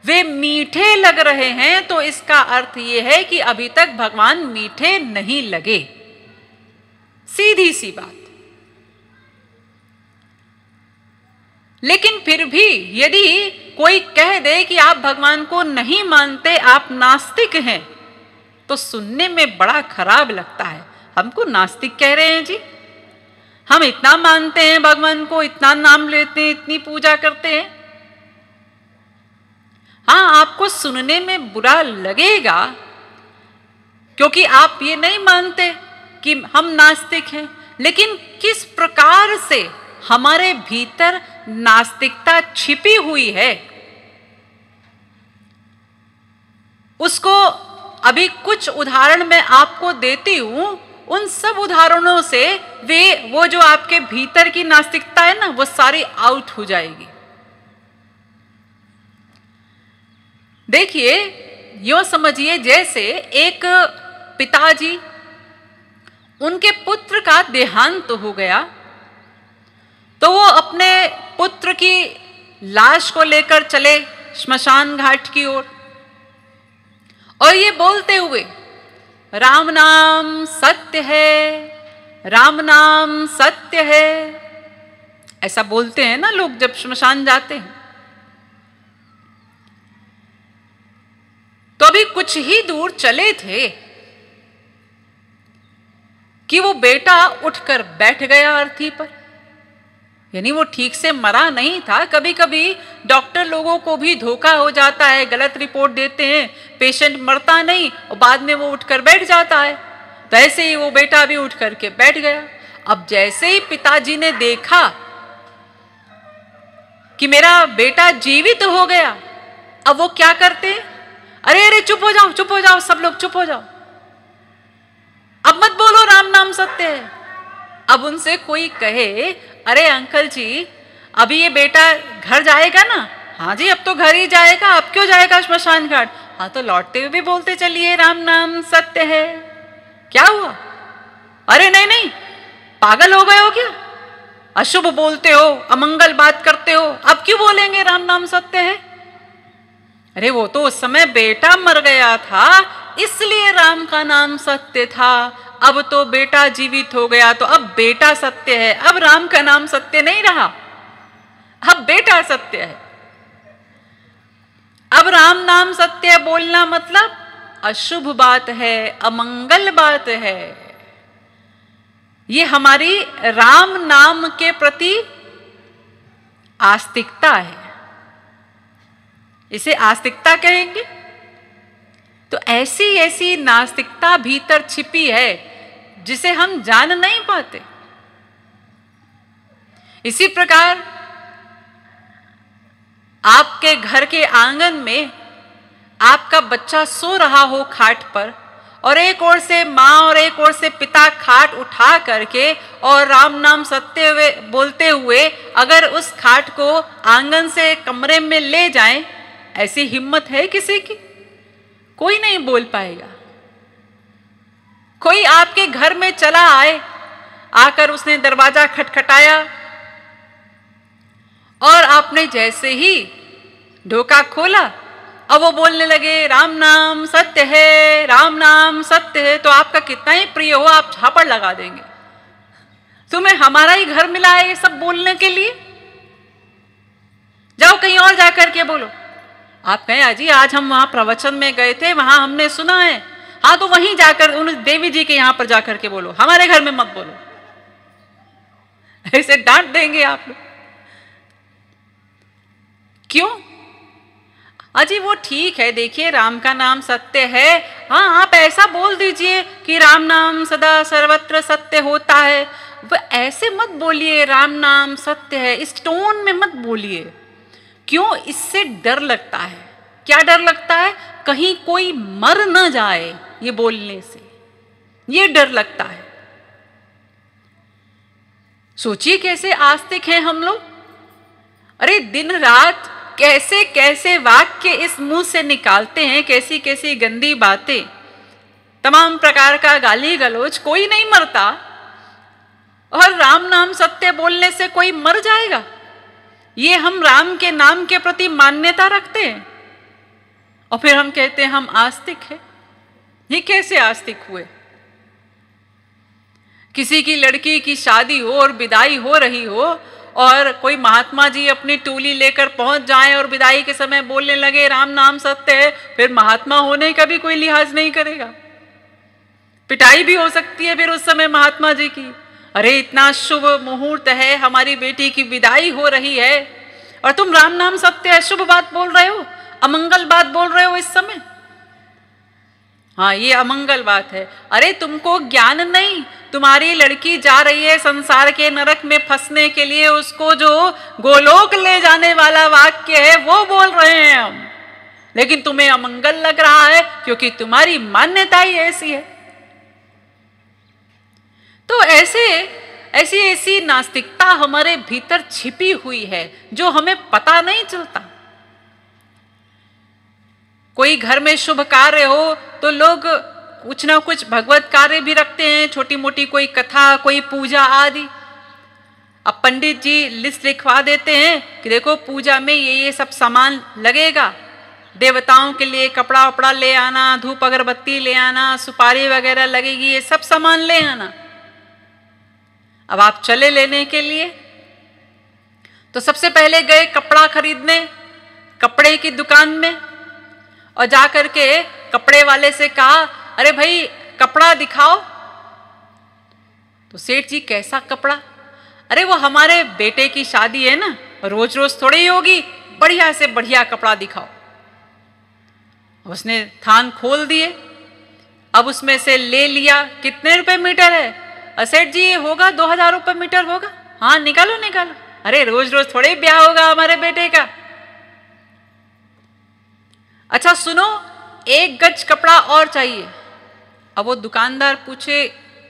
वे मीठे लग रहे हैं, तो इसका अर्थ यह है कि अभी तक भगवान मीठे नहीं लगे। सीधी सी बात। लेकिन फिर भी यदि कोई कह दे कि आप भगवान को नहीं मानते, आप नास्तिक हैं, तो सुनने में बड़ा खराब लगता है। हमको नास्तिक कह रहे हैं जी। हम इतना मानते हैं भगवान को, इतना नाम लेते हैं, इतनी पूजा करते हैं। हाँ, आपको सुनने में बुरा लगेगा क्योंकि आप ये नहीं मानते कि हम नास्तिक हैं, लेकिन किस प्रकार से हमारे भीतर नास्तिकता छिपी हुई है उसको अभी कुछ उदाहरण मैं आपको देती हूं। उन सब उदाहरणों से वो जो आपके भीतर की नास्तिकता है ना, वो सारी आउट हो जाएगी। देखिए, यूं समझिए जैसे एक पिताजी, उनके पुत्र का देहांत हो गया, तो वो अपने पुत्र की लाश को लेकर चले श्मशान घाट की ओर, और ये बोलते हुए, राम नाम सत्य है, राम नाम सत्य है, ऐसा बोलते हैं ना लोग जब श्मशान जाते हैं। तो अभी कुछ ही दूर चले थे कि वो बेटा उठकर बैठ गया अर्थी पर। यानी वो ठीक से मरा नहीं था। कभी कभी डॉक्टर लोगों को भी धोखा हो जाता है, गलत रिपोर्ट देते हैं, पेशेंट मरता नहीं और बाद में वो उठकर बैठ जाता है। तो ऐसे ही वो बेटा भी उठ करके बैठ गया। अब जैसे ही पिताजी ने देखा कि मेरा बेटा जीवित हो गया, अब वो क्या करते? अरे अरे चुप हो जाओ, चुप हो जाओ, सब लोग चुप हो जाओ, अब मत बोलो राम नाम सत्य है। अब उनसे कोई कहे, अरे अंकल जी, अभी ये बेटा घर जाएगा ना? हाँ जी, अब तो घर ही जाएगा, अब क्यों जाएगा श्मशान घाट? हाँ, तो लौटते हुए भी बोलते चलिए राम नाम सत्य है। क्या हुआ? अरे नहीं नहीं, पागल हो गए हो क्या? अशुभ बोलते हो, अमंगल बात करते हो, अब क्यों बोलेंगे राम नाम सत्य है? अरे वो तो उस समय बेटा मर गया था, इसलिए राम का नाम सत्य था। अब तो बेटा जीवित हो गया, तो अब बेटा सत्य है, अब राम का नाम सत्य नहीं रहा, अब बेटा सत्य है। अब राम नाम सत्य बोलना मतलब अशुभ बात है, अमंगल बात है। ये हमारी राम नाम के प्रति आस्तिकता है, इसे आस्तिकता कहेंगे। तो ऐसी ऐसी नास्तिकता भीतर छिपी है जिसे हम जान नहीं पाते। इसी प्रकार आपके घर के आंगन में आपका बच्चा सो रहा हो खाट पर, और एक ओर से माँ और एक ओर से पिता खाट उठा करके और राम नाम सत्य बोलते हुए अगर उस खाट को आंगन से कमरे में ले जाएं, ऐसी हिम्मत है किसी की? कोई नहीं बोल पाएगा। कोई आपके घर में चला आए, आकर उसने दरवाजा खटखटाया और आपने जैसे ही ढोका खोला, अब वो बोलने लगे राम नाम सत्य है, राम नाम सत्य है, तो आपका कितना ही प्रिय हो, आप झापड़ लगा देंगे। तुम्हें हमारा ही घर मिला है ये सब बोलने के लिए? जाओ कहीं और जाकर के बोलो। आप कहें अजी आज हम वहां प्रवचन में गए थे, वहां हमने सुना है। हाँ, तो वहीं जाकर उन देवी जी के यहां पर जाकर के बोलो, हमारे घर में मत बोलो। ऐसे डांट देंगे आप लोग। क्यों? अजी वो ठीक है, देखिए राम का नाम सत्य है, हाँ आप ऐसा बोल दीजिए कि राम नाम सदा सर्वत्र सत्य होता है। वह ऐसे मत बोलिए राम नाम सत्य है, इस टोन में मत बोलिए। क्यों? इससे डर लगता है। क्या डर लगता है? कहीं कोई मर न जाए ये बोलने से, ये डर लगता है। सोचिए कैसे आस्तिक हैं हम लोग। अरे दिन रात कैसे कैसे वाक्य इस मुंह से निकालते हैं, कैसी कैसी गंदी बातें, तमाम प्रकार का गाली गलौज। कोई नहीं मरता, और राम नाम सत्य बोलने से कोई मर जाएगा? ये हम राम के नाम के प्रति मान्यता रखते हैं और फिर हम कहते हैं हम आस्तिक हैं। ये कैसे आस्तिक हुए? किसी की लड़की की शादी हो और विदाई हो रही हो, और कोई महात्मा जी अपनी टोली लेकर पहुंच जाएं और विदाई के समय बोलने लगे राम नाम सत्य है, फिर महात्मा होने का भी कोई लिहाज नहीं करेगा। पिटाई भी हो सकती है फिर उस समय महात्मा जी की। अरे इतना शुभ मुहूर्त है, हमारी बेटी की विदाई हो रही है और तुम राम नाम सत्य है शुभ बात बोल रहे हो, अमंगल बात बोल रहे हो इस समय। हाँ, ये अमंगल बात है। अरे तुमको ज्ञान नहीं, तुम्हारी लड़की जा रही है संसार के नरक में फंसने के लिए, उसको जो गोलोक ले जाने वाला वाक्य है वो बोल रहे हैं हम, लेकिन तुम्हें अमंगल लग रहा है क्योंकि तुम्हारी मान्यता ही ऐसी है। तो ऐसी नास्तिकता हमारे भीतर छिपी हुई है जो हमें पता नहीं चलता। कोई घर में शुभ कार्य हो तो लोग कुछ ना कुछ भगवत कार्य भी रखते हैं, छोटी मोटी कोई कथा, कोई पूजा आदि। अब पंडित जी लिस्ट लिखवा देते हैं कि देखो पूजा में ये सब सामान लगेगा, देवताओं के लिए कपड़ा वपड़ा ले आना, धूप अगरबत्ती ले आना, सुपारी वगैरह लगेगी, ये सब सामान ले आना। अब आप चले लेने के लिए तो सबसे पहले गए कपड़ा खरीदने कपड़े की दुकान में, और जाकर के कपड़े वाले से कहा अरे भाई कपड़ा दिखाओ। तो सेठ जी कैसा कपड़ा? अरे वो हमारे बेटे की शादी है ना, रोज रोज थोड़ी ही होगी, बढ़िया से बढ़िया कपड़ा दिखाओ। उसने थान खोल दिए, अब उसमें से ले लिया, कितने रुपए मीटर है? सेठ जी ये होगा 2000 रुपये मीटर होगा। हाँ निकालो निकालो। अरे रोज रोज थोड़े ब्याह होगा हमारे बेटे का। अच्छा सुनो, 1 गज कपड़ा और चाहिए। अब वो दुकानदार पूछे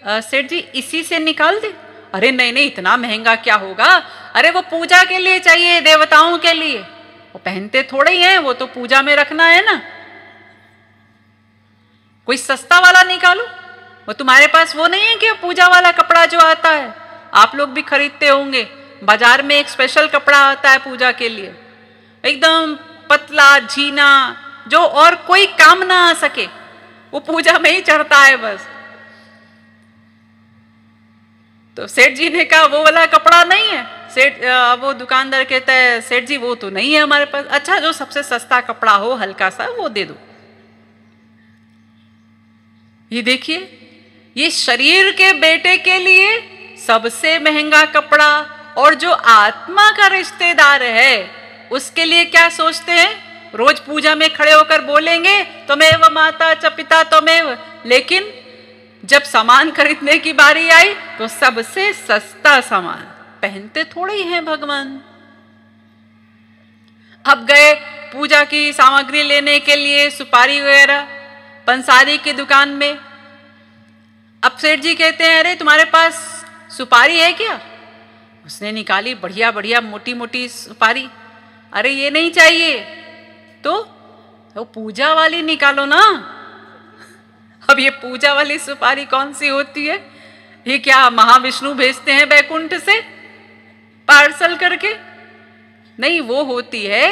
सेठ जी इसी से निकाल दे? अरे नहीं नहीं, इतना महंगा क्या होगा? अरे वो पूजा के लिए चाहिए, देवताओं के लिए, वो पहनते थोड़े ही हैं, वो तो पूजा में रखना है ना। कोई सस्ता वाला निकालो। वो तुम्हारे पास वो नहीं है कि पूजा वाला कपड़ा जो आता है, आप लोग भी खरीदते होंगे, बाजार में एक स्पेशल कपड़ा आता है पूजा के लिए, एकदम पतला झीना, जो और कोई काम ना आ सके, वो पूजा में ही चढ़ता है बस। तो सेठ जी ने कहा वो वाला कपड़ा नहीं है। वो दुकानदार कहता है सेठ जी वो तो नहीं है हमारे पास। अच्छा जो सबसे सस्ता कपड़ा हो, हल्का सा, वो दे दो। ये देखिए, ये शरीर के बेटे के लिए सबसे महंगा कपड़ा, और जो आत्मा का रिश्तेदार है उसके लिए क्या सोचते हैं? रोज पूजा में खड़े होकर बोलेंगे त्वमेव माता च पिता त्वमेव, लेकिन जब सामान खरीदने की बारी आई तो सबसे सस्ता सामान पहनते थोड़े ही हैं भगवान। अब गए पूजा की सामग्री लेने के लिए, सुपारी वगैरह, पंसारी की दुकान में। अब सेठ जी कहते हैं अरे तुम्हारे पास सुपारी है क्या? उसने निकाली बढ़िया बढ़िया मोटी मोटी सुपारी। अरे ये नहीं चाहिए। तो पूजा वाली निकालो ना। अब ये पूजा वाली सुपारी कौन सी होती है? ये क्या महाविष्णु भेजते हैं बैकुंठ से पार्सल करके? नहीं, वो होती है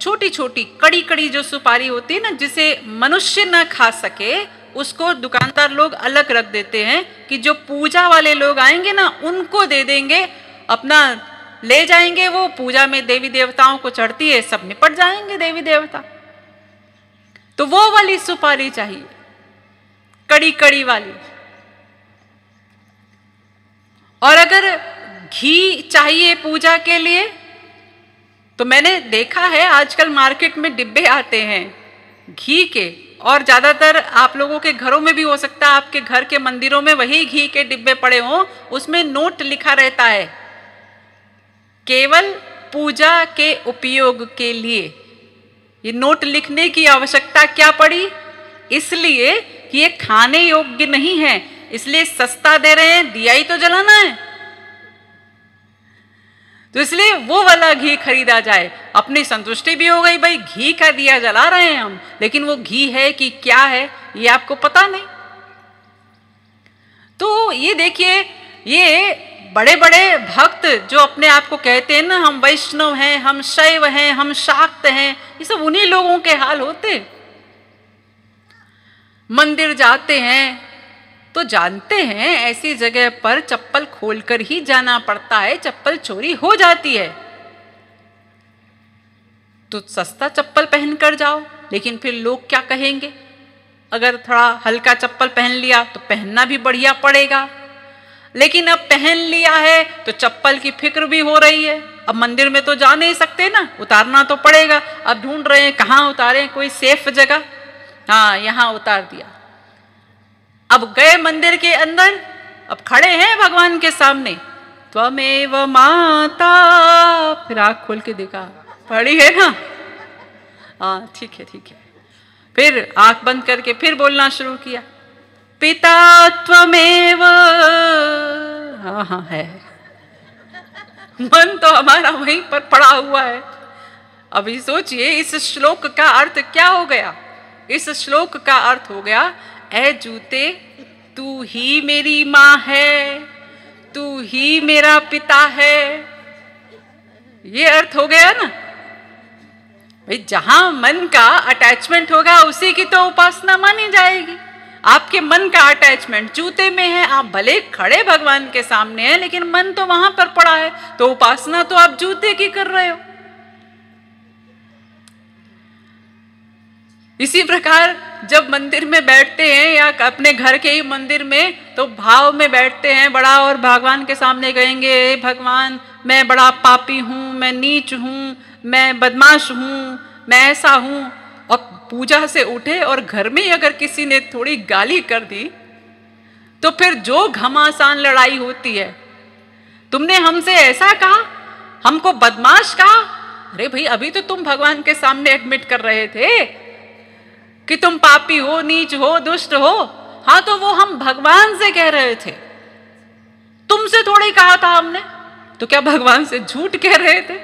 छोटी छोटी कड़ी कड़ी जो सुपारी होती है ना, जिसे मनुष्य ना खा सके, उसको दुकानदार लोग अलग रख देते हैं कि जो पूजा वाले लोग आएंगे ना उनको दे देंगे, अपना ले जाएंगे, वो पूजा में देवी देवताओं को चढ़ती है, सब निपट जाएंगे देवी देवता। तो वो वाली सुपारी चाहिए, कड़ी कड़ी वाली। और अगर घी चाहिए पूजा के लिए, तो मैंने देखा है आजकल मार्केट में डिब्बे आते हैं घी के, और ज्यादातर आप लोगों के घरों में भी हो सकता है, आपके घर के मंदिरों में वही घी के डिब्बे पड़े हों। उसमें नोट लिखा रहता है केवल पूजा के उपयोग के लिए। ये नोट लिखने की आवश्यकता क्या पड़ी? इसलिए कि ये खाने योग्य नहीं है, इसलिए सस्ता दे रहे हैं, दिया ही तो जलाना है, तो इसलिए वो वाला घी खरीदा जाए। अपनी संतुष्टि भी हो गई, भाई घी का दिया जला रहे हैं हम, लेकिन वो घी है कि क्या है ये आपको पता नहीं। तो ये देखिए, ये बड़े बड़े भक्त जो अपने आप को कहते हैं ना हम वैष्णव हैं, हम शैव हैं, हम शाक्त हैं, ये सब उन्हीं लोगों के हाल होते। मंदिर जाते हैं तो जानते हैं ऐसी जगह पर चप्पल खोलकर ही जाना पड़ता है, चप्पल चोरी हो जाती है, तो सस्ता चप्पल पहनकर जाओ। लेकिन फिर लोग क्या कहेंगे? अगर थोड़ा हल्का चप्पल पहन लिया तो पहनना भी बढ़िया पड़ेगा, लेकिन अब पहन लिया है तो चप्पल की फिक्र भी हो रही है। अब मंदिर में तो जा नहीं सकते ना, उतारना तो पड़ेगा। अब ढूंढ रहे हैं कहाँ उतारें, कोई सेफ जगह। हाँ, यहाँ उतार दिया। अब गए मंदिर के अंदर, अब खड़े हैं भगवान के सामने, त्वमेव माता, फिर आँख खोल के देखा, पढ़ी है ना, हाँ ठीक है ठीक है। फिर आँख बंद करके फिर बोलना शुरू किया, पिता त्वमेव, हाँ हाँ है। मन तो हमारा वहीं पर पड़ा हुआ है। अभी सोचिए इस श्लोक का अर्थ क्या हो गया। इस श्लोक का अर्थ हो गया, ऐ जूते तू ही मेरी माँ है, तू ही मेरा पिता है। ये अर्थ हो गया ना भाई। जहां मन का अटैचमेंट होगा उसी की तो उपासना मानी जाएगी। आपके मन का अटैचमेंट जूते में है, आप भले खड़े भगवान के सामने हैं लेकिन मन तो वहां पर पड़ा है, तो उपासना तो आप जूते की कर रहे हो। इसी प्रकार जब मंदिर में बैठते हैं या अपने घर के ही मंदिर में, तो भाव में बैठते हैं बड़ा, और भगवान के सामने कहेंगे, भगवान मैं बड़ा पापी हूँ, मैं नीच हूँ, मैं बदमाश हूँ, मैं ऐसा हूँ। और पूजा से उठे और घर में अगर किसी ने थोड़ी गाली कर दी तो फिर जो घमासान लड़ाई होती है, तुमने हमसे ऐसा कहा, हमको बदमाश कहा। अरे भाई, अभी तो तुम भगवान के सामने एडमिट कर रहे थे कि तुम पापी हो, नीच हो, दुष्ट हो। हाँ, तो वो हम भगवान से कह रहे थे, तुमसे थोड़ी कहा था हमने। तो क्या भगवान से झूठ कह रहे थे?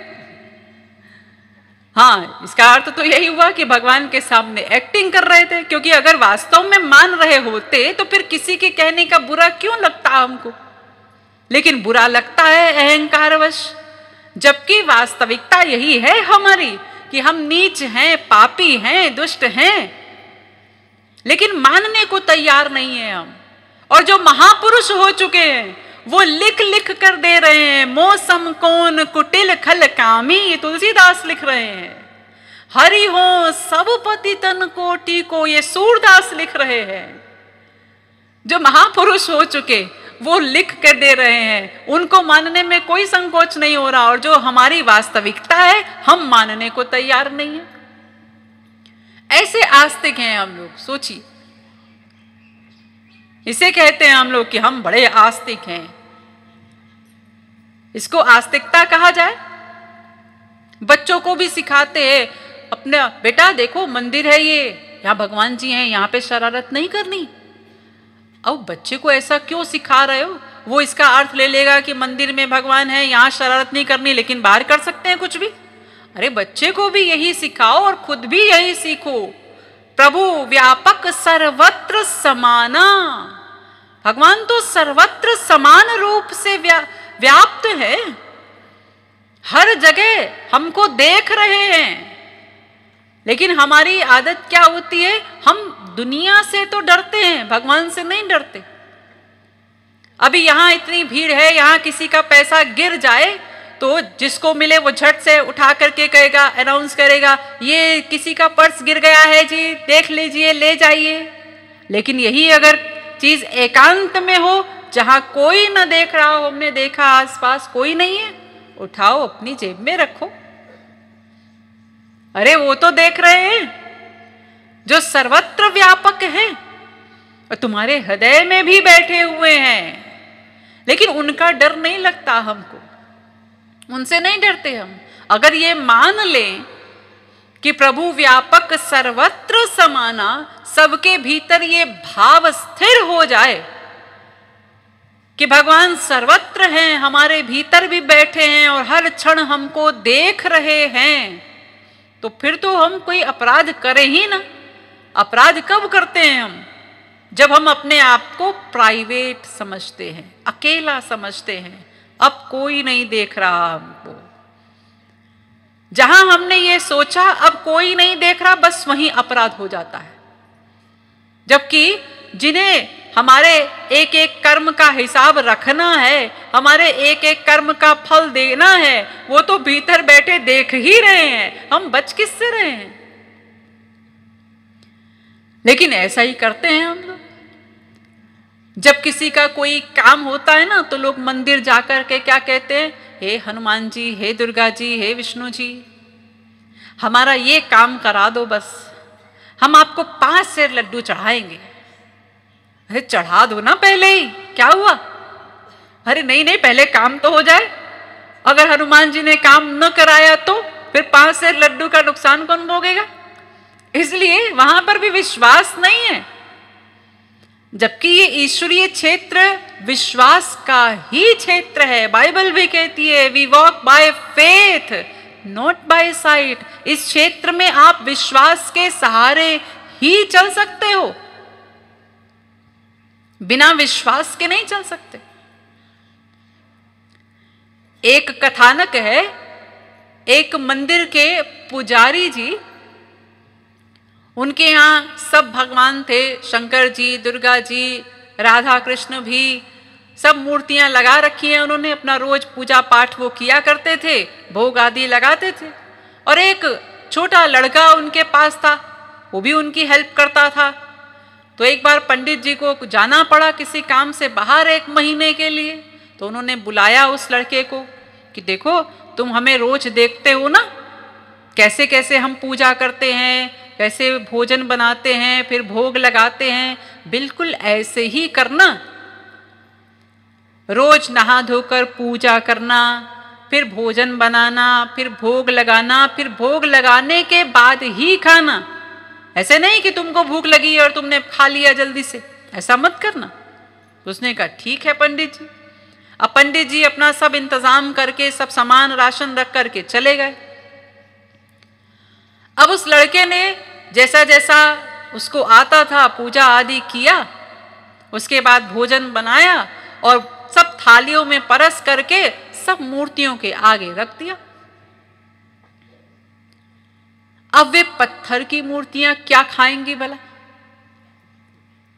हाँ, इसका अर्थ तो यही हुआ कि भगवान के सामने एक्टिंग कर रहे थे। क्योंकि अगर वास्तव में मान रहे होते तो फिर किसी के कहने का बुरा क्यों लगता हमको। लेकिन बुरा लगता है अहंकारवश, जबकि वास्तविकता यही है हमारी कि हम नीच हैं, पापी हैं, दुष्ट हैं, लेकिन मानने को तैयार नहीं है हम। और जो महापुरुष हो चुके हैं वो लिख लिख कर दे रहे हैं, मौसम कौन कुटिल खल कामी, ये तुलसीदास लिख रहे हैं। हरि हो सब पतितन कोटि को, ये सूरदास लिख रहे हैं। जो महापुरुष हो चुके वो लिख कर दे रहे हैं, उनको मानने में कोई संकोच नहीं हो रहा। और जो हमारी वास्तविकता है हम मानने को तैयार नहीं है। ऐसे आस्तिक हैं हम लोग, सोचिए। इसे कहते हैं हम लोग कि हम बड़े आस्तिक हैं। इसको आस्तिकता कहा जाए। बच्चों को भी सिखाते हैं, अपना बेटा देखो मंदिर है ये, यहाँ भगवान जी हैं, यहाँ पे शरारत नहीं करनी। अब बच्चे को ऐसा क्यों सिखा रहे हो? वो इसका अर्थ ले लेगा कि मंदिर में भगवान है, यहाँ शरारत नहीं करनी, लेकिन बाहर कर सकते हैं कुछ भी। अरे बच्चे को भी यही सिखाओ और खुद भी यही सीखो। प्रभु व्यापक सर्वत्र समाना, भगवान तो सर्वत्र समान रूप से व्याप्त है, हर जगह हमको देख रहे हैं। लेकिन हमारी आदत क्या होती है, हम दुनिया से तो डरते हैं, भगवान से नहीं डरते। अभी यहाँ इतनी भीड़ है, यहाँ किसी का पैसा गिर जाए तो जिसको मिले वो झट से उठा करके कहेगा, अनाउंस करेगा, ये किसी का पर्स गिर गया है जी, देख लीजिए, ले जाइए। लेकिन यही अगर चीज एकांत में हो, जहां कोई ना देख रहा हो, हमने देखा आसपास कोई नहीं है, उठाओ अपनी जेब में रखो। अरे वो तो देख रहे हैं जो सर्वत्र व्यापक है और तुम्हारे हृदय में भी बैठे हुए हैं, लेकिन उनका डर नहीं लगता हमको, उनसे नहीं डरते हम। अगर ये मान लें कि प्रभु व्यापक सर्वत्र समाना, सबके भीतर ये भाव स्थिर हो जाए कि भगवान सर्वत्र हैं, हमारे भीतर भी बैठे हैं और हर क्षण हमको देख रहे हैं, तो फिर तो हम कोई अपराध करें ही ना। अपराध कब करते हैं हम? जब हम अपने आप को प्राइवेट समझते हैं, अकेला समझते हैं, अब कोई नहीं देख रहा हमको। जहां हमने ये सोचा अब कोई नहीं देख रहा, बस वहीं अपराध हो जाता है। जबकि जिन्हें हमारे एक एक कर्म का हिसाब रखना है, हमारे एक एक कर्म का फल देना है, वो तो भीतर बैठे देख ही रहे हैं, हम बच किससे रहे हैं? लेकिन ऐसा ही करते हैं हम लोग। जब किसी का कोई काम होता है ना, तो लोग मंदिर जाकर के क्या कहते हैं, हे हनुमान जी, हे दुर्गा जी, हे विष्णु जी, हमारा ये काम करा दो, बस हम आपको 5 सेर लड्डू चढ़ाएंगे। अरे चढ़ा दो ना पहले ही, क्या हुआ? अरे नहीं नहीं, पहले काम तो हो जाए। अगर हनुमान जी ने काम न कराया तो फिर 5 सेर लड्डू का नुकसान कौन भोगेगा? इसलिए वहां पर भी विश्वास नहीं है। जबकि ये ईश्वरीय क्षेत्र विश्वास का ही क्षेत्र है। बाइबल भी कहती है, we walk by faith not by sight. इस क्षेत्र में आप विश्वास के सहारे ही चल सकते हो, बिना विश्वास के नहीं चल सकते। एक कथानक है, एक मंदिर के पुजारी जी, उनके यहाँ सब भगवान थे, शंकर जी, दुर्गा जी, राधा कृष्ण भी, सब मूर्तियां लगा रखी हैं उन्होंने। अपना रोज पूजा पाठ वो किया करते थे, भोग आदि लगाते थे। और एक छोटा लड़का उनके पास था, वो भी उनकी हेल्प करता था। तो एक बार पंडित जी को जाना पड़ा किसी काम से बाहर 1 महीने के लिए। तो उन्होंने बुलाया उस लड़के को कि देखो, तुम हमें रोज देखते हो ना, कैसे कैसे हम पूजा करते हैं, कैसे भोजन बनाते हैं, फिर भोग लगाते हैं, बिल्कुल ऐसे ही करना। रोज नहा धोकर पूजा करना, फिर भोजन बनाना, फिर भोग लगाना, फिर भोग लगाने के बाद ही खाना। ऐसे नहीं कि तुमको भूख लगी और तुमने खा लिया जल्दी से, ऐसा मत करना। उसने कहा ठीक है पंडित जी। अब पंडित जी अपना सब इंतजाम करके, सब सामान राशन रख करके चले गए। अब उस लड़के ने जैसा जैसा उसको आता था पूजा आदि किया, उसके बाद भोजन बनाया और सब थालियों में परस करके सब मूर्तियों के आगे रख दिया। अब वे पत्थर की मूर्तियां क्या खाएंगी भला?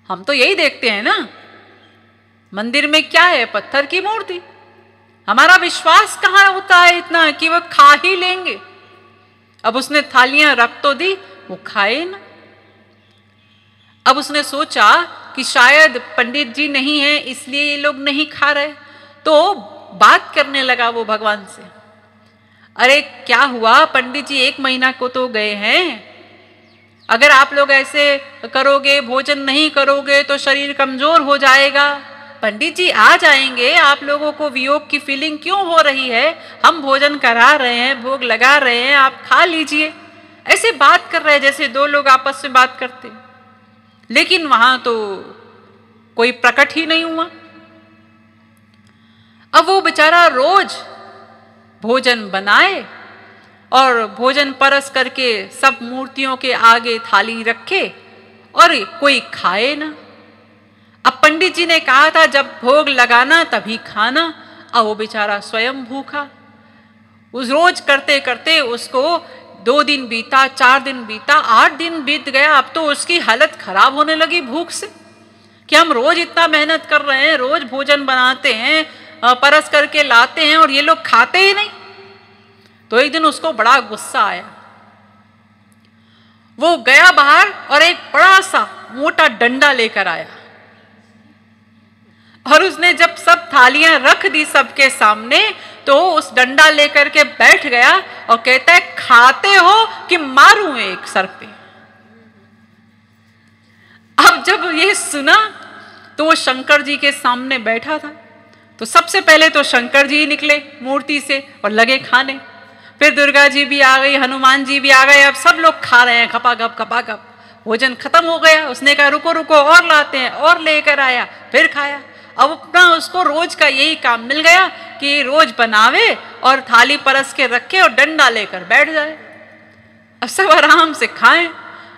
हम तो यही देखते हैं ना, मंदिर में क्या है, पत्थर की मूर्ति। हमारा विश्वास कहां होता है इतना कि वो खा ही लेंगे। अब उसने थालियां रख तो दी, वो खाए ना। अब उसने सोचा कि शायद पंडित जी नहीं है इसलिए ये लोग नहीं खा रहे, तो बात करने लगा वो भगवान से। अरे क्या हुआ पंडित जी, 1 महीना को तो गए हैं, अगर आप लोग ऐसे करोगे, भोजन नहीं करोगे तो शरीर कमजोर हो जाएगा। पंडित जी आ जाएंगे, आप लोगों को वियोग की फीलिंग क्यों हो रही है? हम भोजन करा रहे हैं, भोग लगा रहे हैं, आप खा लीजिए। ऐसे बात कर रहे हैं जैसे 2 लोग आपस में बात करते। लेकिन वहां तो कोई प्रकट ही नहीं हुआ। अब वो बेचारा रोज भोजन बनाए और भोजन परस करके सब मूर्तियों के आगे थाली रखे और कोई खाए ना। अब पंडित जी ने कहा था जब भोग लगाना तभी खाना, अब वो बेचारा स्वयं भूखा। उस रोज करते करते उसको 2 दिन बीता, 4 दिन बीता, 8 दिन बीत गया। अब तो उसकी हालत खराब होने लगी भूख से कि हम रोज इतना मेहनत कर रहे हैं, रोज भोजन बनाते हैं, परस करके लाते हैं और ये लोग खाते ही नहीं। तो एक दिन उसको बड़ा गुस्सा आया। वो गया बाहर और एक बड़ा सा मोटा डंडा लेकर आया और उसने जब सब थालियां रख दी सबके सामने, तो उस डंडा लेकर के बैठ गया और कहता है खाते हो कि मारूं एक सर पे। अब जब ये सुना तो वो शंकर जी के सामने बैठा था। तो सबसे पहले तो शंकर जी निकले मूर्ति से और लगे खाने। फिर दुर्गा जी भी आ गई, हनुमान जी भी आ गए। अब सब लोग खा रहे हैं खपाखप खपाखप। भोजन खत्म हो गया। उसने कहा रुको रुको और लाते हैं, और लेकर आया, फिर खाया। अब अपना उसको रोज का यही काम मिल गया कि रोज बनावे और थाली परस के रखे और डंडा लेकर बैठ जाए। अब सब आराम से खाएं।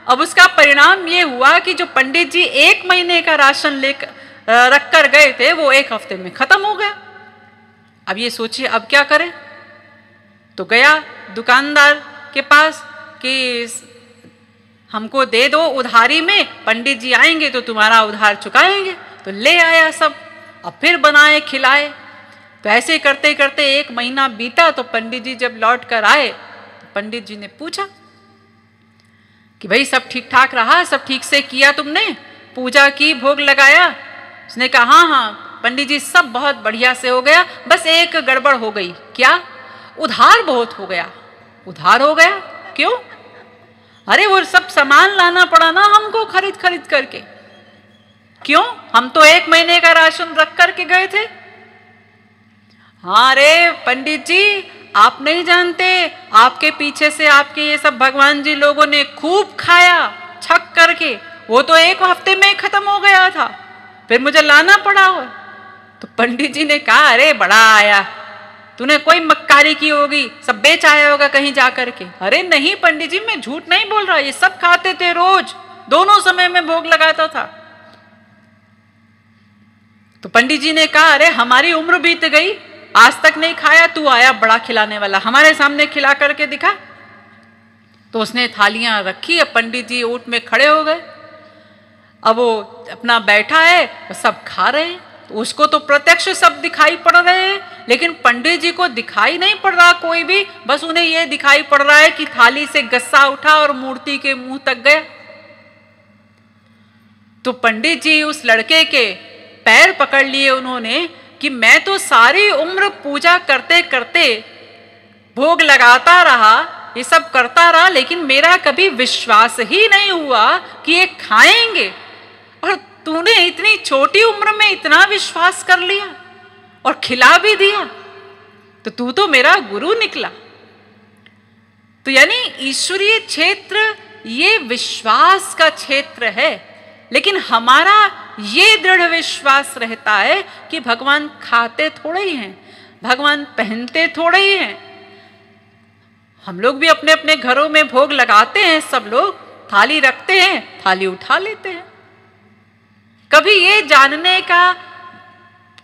अब उसका परिणाम ये हुआ कि जो पंडित जी 1 महीने का राशन लेकर रख कर गए थे वो 1 हफ्ते में खत्म हो गया। अब ये सोचिए अब क्या करें। तो गया दुकानदार के पास कि हमको दे दो उधारी में, पंडित जी आएंगे तो तुम्हारा उधार चुकाएंगे। तो ले आया सब, अब फिर बनाए खिलाए। तो ऐसे करते करते 1 महीना बीता। तो पंडित जी जब लौट कर आए तो पंडित जी ने पूछा कि भाई सब ठीक ठाक रहा, सब ठीक से किया तुमने, पूजा की, भोग लगाया? उसने कहा हाँ हाँ पंडित जी सब बहुत बढ़िया से हो गया, बस एक गड़बड़ हो गई। क्या? उधार बहुत हो गया। उधार हो गया? क्यों? अरे वो सब सामान लाना पड़ा ना हमको खरीद खरीद करके। क्यों? हम तो 1 महीने का राशन रख करके गए थे। हाँ रे पंडित जी आप नहीं जानते, आपके पीछे से आपके ये सब भगवान जी लोगों ने खूब खाया छक करके, वो तो 1 हफ्ते में ही खत्म हो गया था, फिर मुझे लाना पड़ा हो। तो पंडित जी ने कहा अरे बड़ा आया, तूने कोई मक्कारी की होगी, सब बेच आया होगा कहीं जा करके। अरे नहीं पंडित जी मैं झूठ नहीं बोल रहा, ये सब खाते थे रोज, दोनों समय में भोग लगाता था। तो पंडित जी ने कहा अरे हमारी उम्र बीत गई, आज तक नहीं खाया, तू आया बड़ा खिलाने वाला, हमारे सामने खिला करके दिखा। तो उसने थालियां रखी, अब पंडित जी ऊंट में खड़े हो गए, अब वो अपना बैठा है, सब खा रहे हैं। तो उसको तो प्रत्यक्ष सब दिखाई पड़ रहे हैं, लेकिन पंडित जी को दिखाई नहीं पड़ रहा कोई भी, बस उन्हें यह दिखाई पड़ रहा है कि थाली से गस्सा उठा और मूर्ति के मुंह तक गया। तो पंडित जी उस लड़के के पैर पकड़ लिए उन्होंने कि मैं तो सारी उम्र पूजा करते करते भोग लगाता रहा, ये सब करता रहा, लेकिन मेरा कभी विश्वास ही नहीं हुआ कि ये खाएंगे, और तूने इतनी छोटी उम्र में इतना विश्वास कर लिया और खिला भी दिया, तो तू तो मेरा गुरु निकला। तो यानी ईश्वरीय क्षेत्र ये विश्वास का क्षेत्र है, लेकिन हमारा ये दृढ़ विश्वास रहता है कि भगवान खाते थोड़े ही हैं, भगवान पहनते थोड़े ही हैं। हम लोग भी अपने अपने घरों में भोग लगाते हैं, सब लोग थाली रखते हैं, थाली उठा लेते हैं, कभी ये जानने का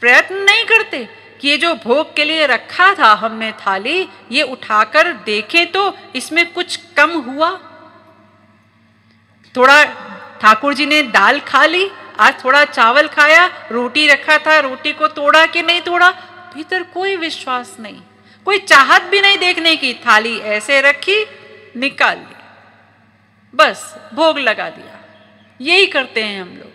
प्रयत्न नहीं करते कि ये जो भोग के लिए रखा था हमने थाली, ये उठाकर देखें तो इसमें कुछ कम हुआ। थोड़ा ठाकुर जी ने दाल खा ली, आज थोड़ा चावल खाया, रोटी रखा था, रोटी को तोड़ा कि नहीं तोड़ा, भीतर कोई विश्वास नहीं, कोई चाहत भी नहीं देखने की, थाली ऐसे रखी, निकाल ली, बस भोग लगा दिया। यही करते हैं हम लोग।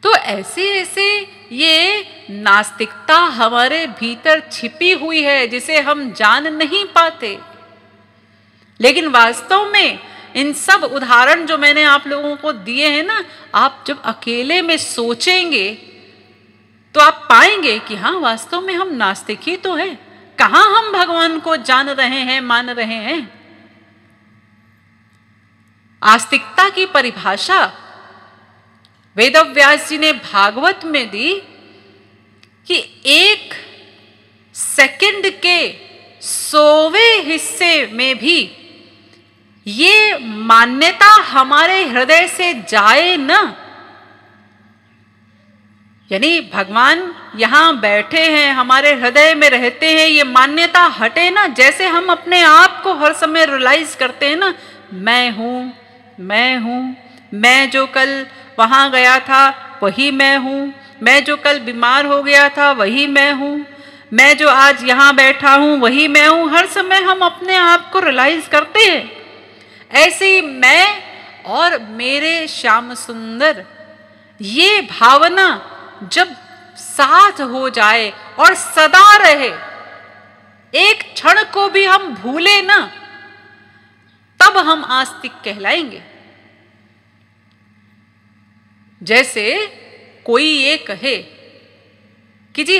तो ऐसे ऐसे ये नास्तिकता हमारे भीतर छिपी हुई है, जिसे हम जान नहीं पाते। लेकिन वास्तव में इन सब उदाहरण जो मैंने आप लोगों को दिए हैं ना, आप जब अकेले में सोचेंगे तो आप पाएंगे कि हाँ वास्तव में हम नास्तिक ही तो हैं, कहां हम भगवान को जान रहे हैं, मान रहे हैं। आस्तिकता की परिभाषा वेदव्यास जी ने भागवत में दी कि 1 सेकंड के 100वें हिस्से में भी ये मान्यता हमारे हृदय से जाए ना, यानी भगवान यहां बैठे हैं, हमारे हृदय में रहते हैं, ये मान्यता हटे ना। जैसे हम अपने आप को हर समय रियलाइज करते हैं ना, मैं हूं, मैं हूं, मैं जो कल वहां गया था वही मैं हूं, मैं जो कल बीमार हो गया था वही मैं हूं, मैं जो आज यहां बैठा हूं वही मैं हूं। हर समय हम अपने आप को रियलाइज करते हैं। ऐसे ही मैं और मेरे श्याम सुंदर, ये भावना जब साथ हो जाए और सदा रहे, एक क्षण को भी हम भूले ना, तब हम आस्तिक कहलाएंगे। जैसे कोई ये कहे कि जी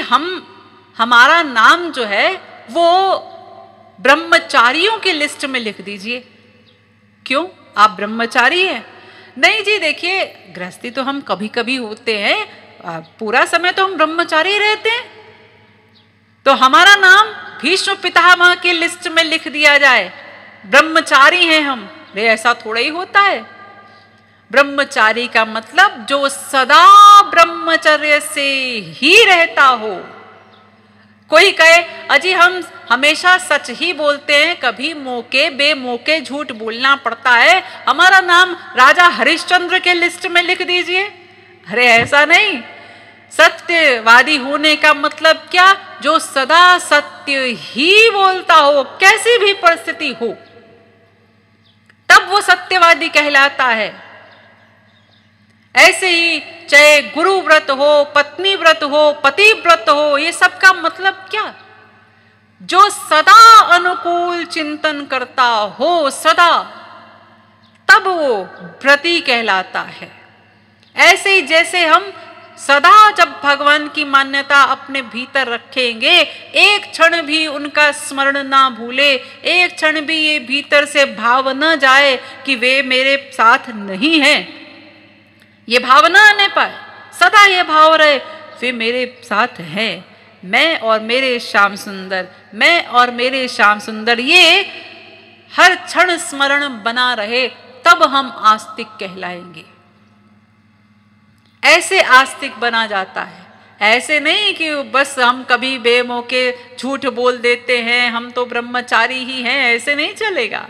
हमारा नाम जो है वो ब्रह्मचारियों की लिस्ट में लिख दीजिए। क्यों, आप ब्रह्मचारी हैं? नहीं जी, देखिए गृहस्थी तो हम कभी कभी होते हैं, पूरा समय तो हम ब्रह्मचारी रहते हैं, तो हमारा नाम भीष्म पितामह की लिस्ट में लिख दिया जाए, ब्रह्मचारी हैं हम। रे ऐसा थोड़ा ही होता है। ब्रह्मचारी का मतलब जो सदा ब्रह्मचर्य से ही रहता हो। कोई कहे अजी हम हमेशा सच ही बोलते हैं, कभी मौके बेमौके झूठ बोलना पड़ता है, हमारा नाम राजा हरिश्चंद्र के लिस्ट में लिख दीजिए। अरे ऐसा नहीं, सत्यवादी होने का मतलब क्या? जो सदा सत्य ही बोलता हो, कैसी भी परिस्थिति हो। तब तब वो सत्यवादी कहलाता है। ऐसे ही चाहे गुरु व्रत हो, पत्नी व्रत हो, पति व्रत हो, ये सब का मतलब क्या? जो सदा अनुकूल चिंतन करता हो, सदा, तब वो व्रती कहलाता है। ऐसे ही जैसे हम सदा जब भगवान की मान्यता अपने भीतर रखेंगे, एक क्षण भी उनका स्मरण ना भूले, एक क्षण भी ये भीतर से भाव न जाए कि वे मेरे साथ नहीं हैं, ये भावना आने पाए, सदा ये भाव रहे वे मेरे साथ हैं, मैं और मेरे श्याम सुंदर, मैं और मेरे श्याम सुंदर, ये हर क्षण स्मरण बना रहे, तब हम आस्तिक कहलाएंगे। ऐसे आस्तिक बना जाता है। ऐसे नहीं कि बस हम कभी बेमौके झूठ बोल देते हैं, हम तो ब्रह्मचारी ही हैं, ऐसे नहीं चलेगा।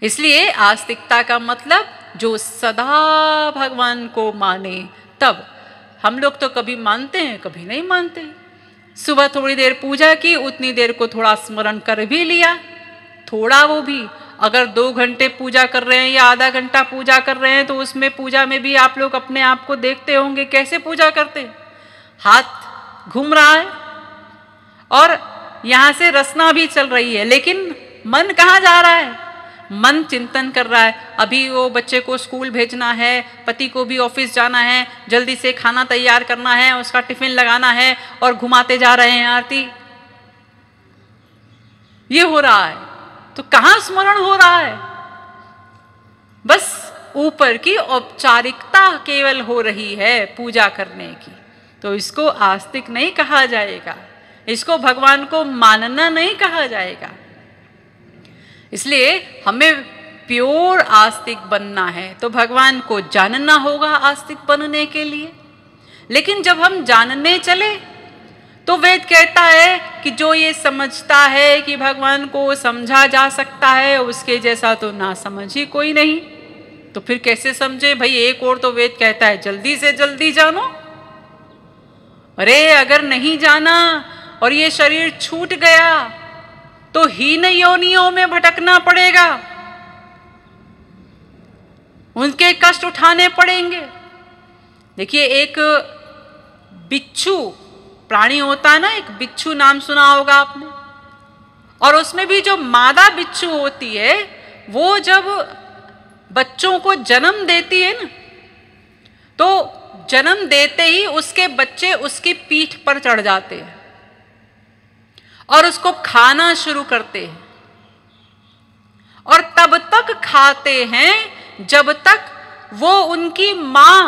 इसलिए आस्तिकता का मतलब जो सदा भगवान को माने। तब हम लोग तो कभी मानते हैं, कभी नहीं मानते। सुबह थोड़ी देर पूजा की, उतनी देर को थोड़ा स्मरण कर भी लिया, थोड़ा वो भी। अगर 2 घंटे पूजा कर रहे हैं या आधा घंटा पूजा कर रहे हैं, तो उसमें पूजा में भी आप लोग अपने आप को देखते होंगे कैसे पूजा करते हैं। हाथ घूम रहा है और यहाँ से रसना भी चल रही है, लेकिन मन कहाँ जा रहा है? मन चिंतन कर रहा है। अभी वो बच्चे को स्कूल भेजना है, पति को भी ऑफिस जाना है, जल्दी से खाना तैयार करना है, उसका टिफिन लगाना है, और घुमाते जा रहे हैं आरती। ये हो रहा है, तो कहाँ स्मरण हो रहा है? बस ऊपर की औपचारिकता केवल हो रही है पूजा करने की। तो इसको आस्तिक नहीं कहा जाएगा, इसको भगवान को मानना नहीं कहा जाएगा। इसलिए हमें प्योर आस्तिक बनना है तो भगवान को जानना होगा आस्तिक बनने के लिए। लेकिन जब हम जानने चले तो वेद कहता है कि जो ये समझता है कि भगवान को समझा जा सकता है, उसके जैसा तो ना समझ ही कोई नहीं। तो फिर कैसे समझे भाई? एक और तो वेद कहता है जल्दी से जल्दी जानो। अरे अगर नहीं जाना और ये शरीर छूट गया तो हीन योनियों में भटकना पड़ेगा, उनके कष्ट उठाने पड़ेंगे। देखिए, एक बिच्छू प्राणी होता है ना, एक बिच्छू नाम सुना होगा आपने। और उसमें भी जो मादा बिच्छू होती है, वो जब बच्चों को जन्म देती है ना, तो जन्म देते ही उसके बच्चे उसकी पीठ पर चढ़ जाते हैं और उसको खाना शुरू करते हैं, और तब तक खाते हैं जब तक वो उनकी मां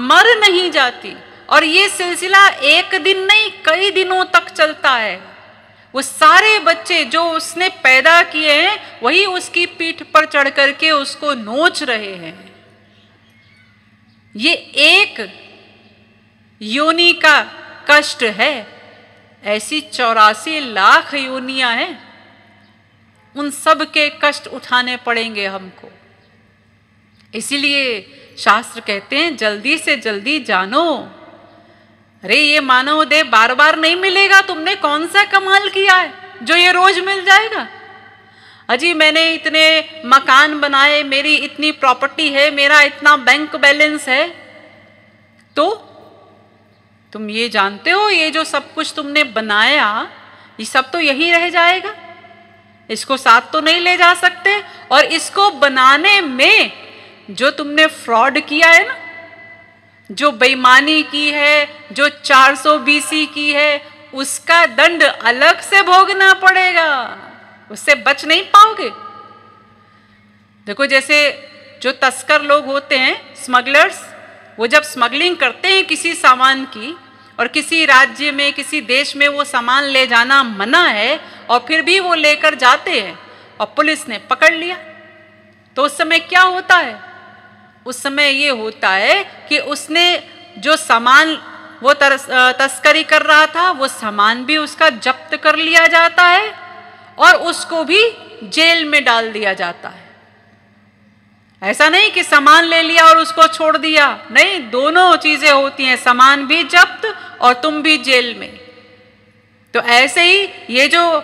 मर नहीं जाती। और ये सिलसिला एक दिन नहीं, कई दिनों तक चलता है। वो सारे बच्चे जो उसने पैदा किए हैं, वही उसकी पीठ पर चढ़ करके उसको नोच रहे हैं। ये एक योनि का कष्ट है। ऐसी 84 लाख योनियां हैं, उन सब के कष्ट उठाने पड़ेंगे हमको। इसीलिए शास्त्र कहते हैं जल्दी से जल्दी जानो। अरे ये मानव देह बार बार नहीं मिलेगा, तुमने कौन सा कमाल किया है जो ये रोज मिल जाएगा? अजी मैंने इतने मकान बनाए, मेरी इतनी प्रॉपर्टी है, मेरा इतना बैंक बैलेंस है, तो तुम ये जानते हो ये जो सब कुछ तुमने बनाया, ये सब तो यही रह जाएगा, इसको साथ तो नहीं ले जा सकते। और इसको बनाने में जो तुमने फ्रॉड किया है ना, जो बेईमानी की है, जो 400 BC की है, उसका दंड अलग से भोगना पड़ेगा, उससे बच नहीं पाओगे। देखो, जैसे जो तस्कर लोग होते हैं, स्मगलर्स, वो जब स्मगलिंग करते हैं किसी सामान की, और किसी राज्य में, किसी देश में वो सामान ले जाना मना है, और फिर भी वो लेकर जाते हैं और पुलिस ने पकड़ लिया, तो उस समय क्या होता है? उस समय ये होता है कि उसने जो सामान वो तस्करी कर रहा था, वो सामान भी उसका जब्त कर लिया जाता है और उसको भी जेल में डाल दिया जाता है। ऐसा नहीं कि सामान ले लिया और उसको छोड़ दिया, नहीं, दोनों चीजें होती हैं, सामान भी जब्त और तुम भी जेल में। तो ऐसे ही ये जो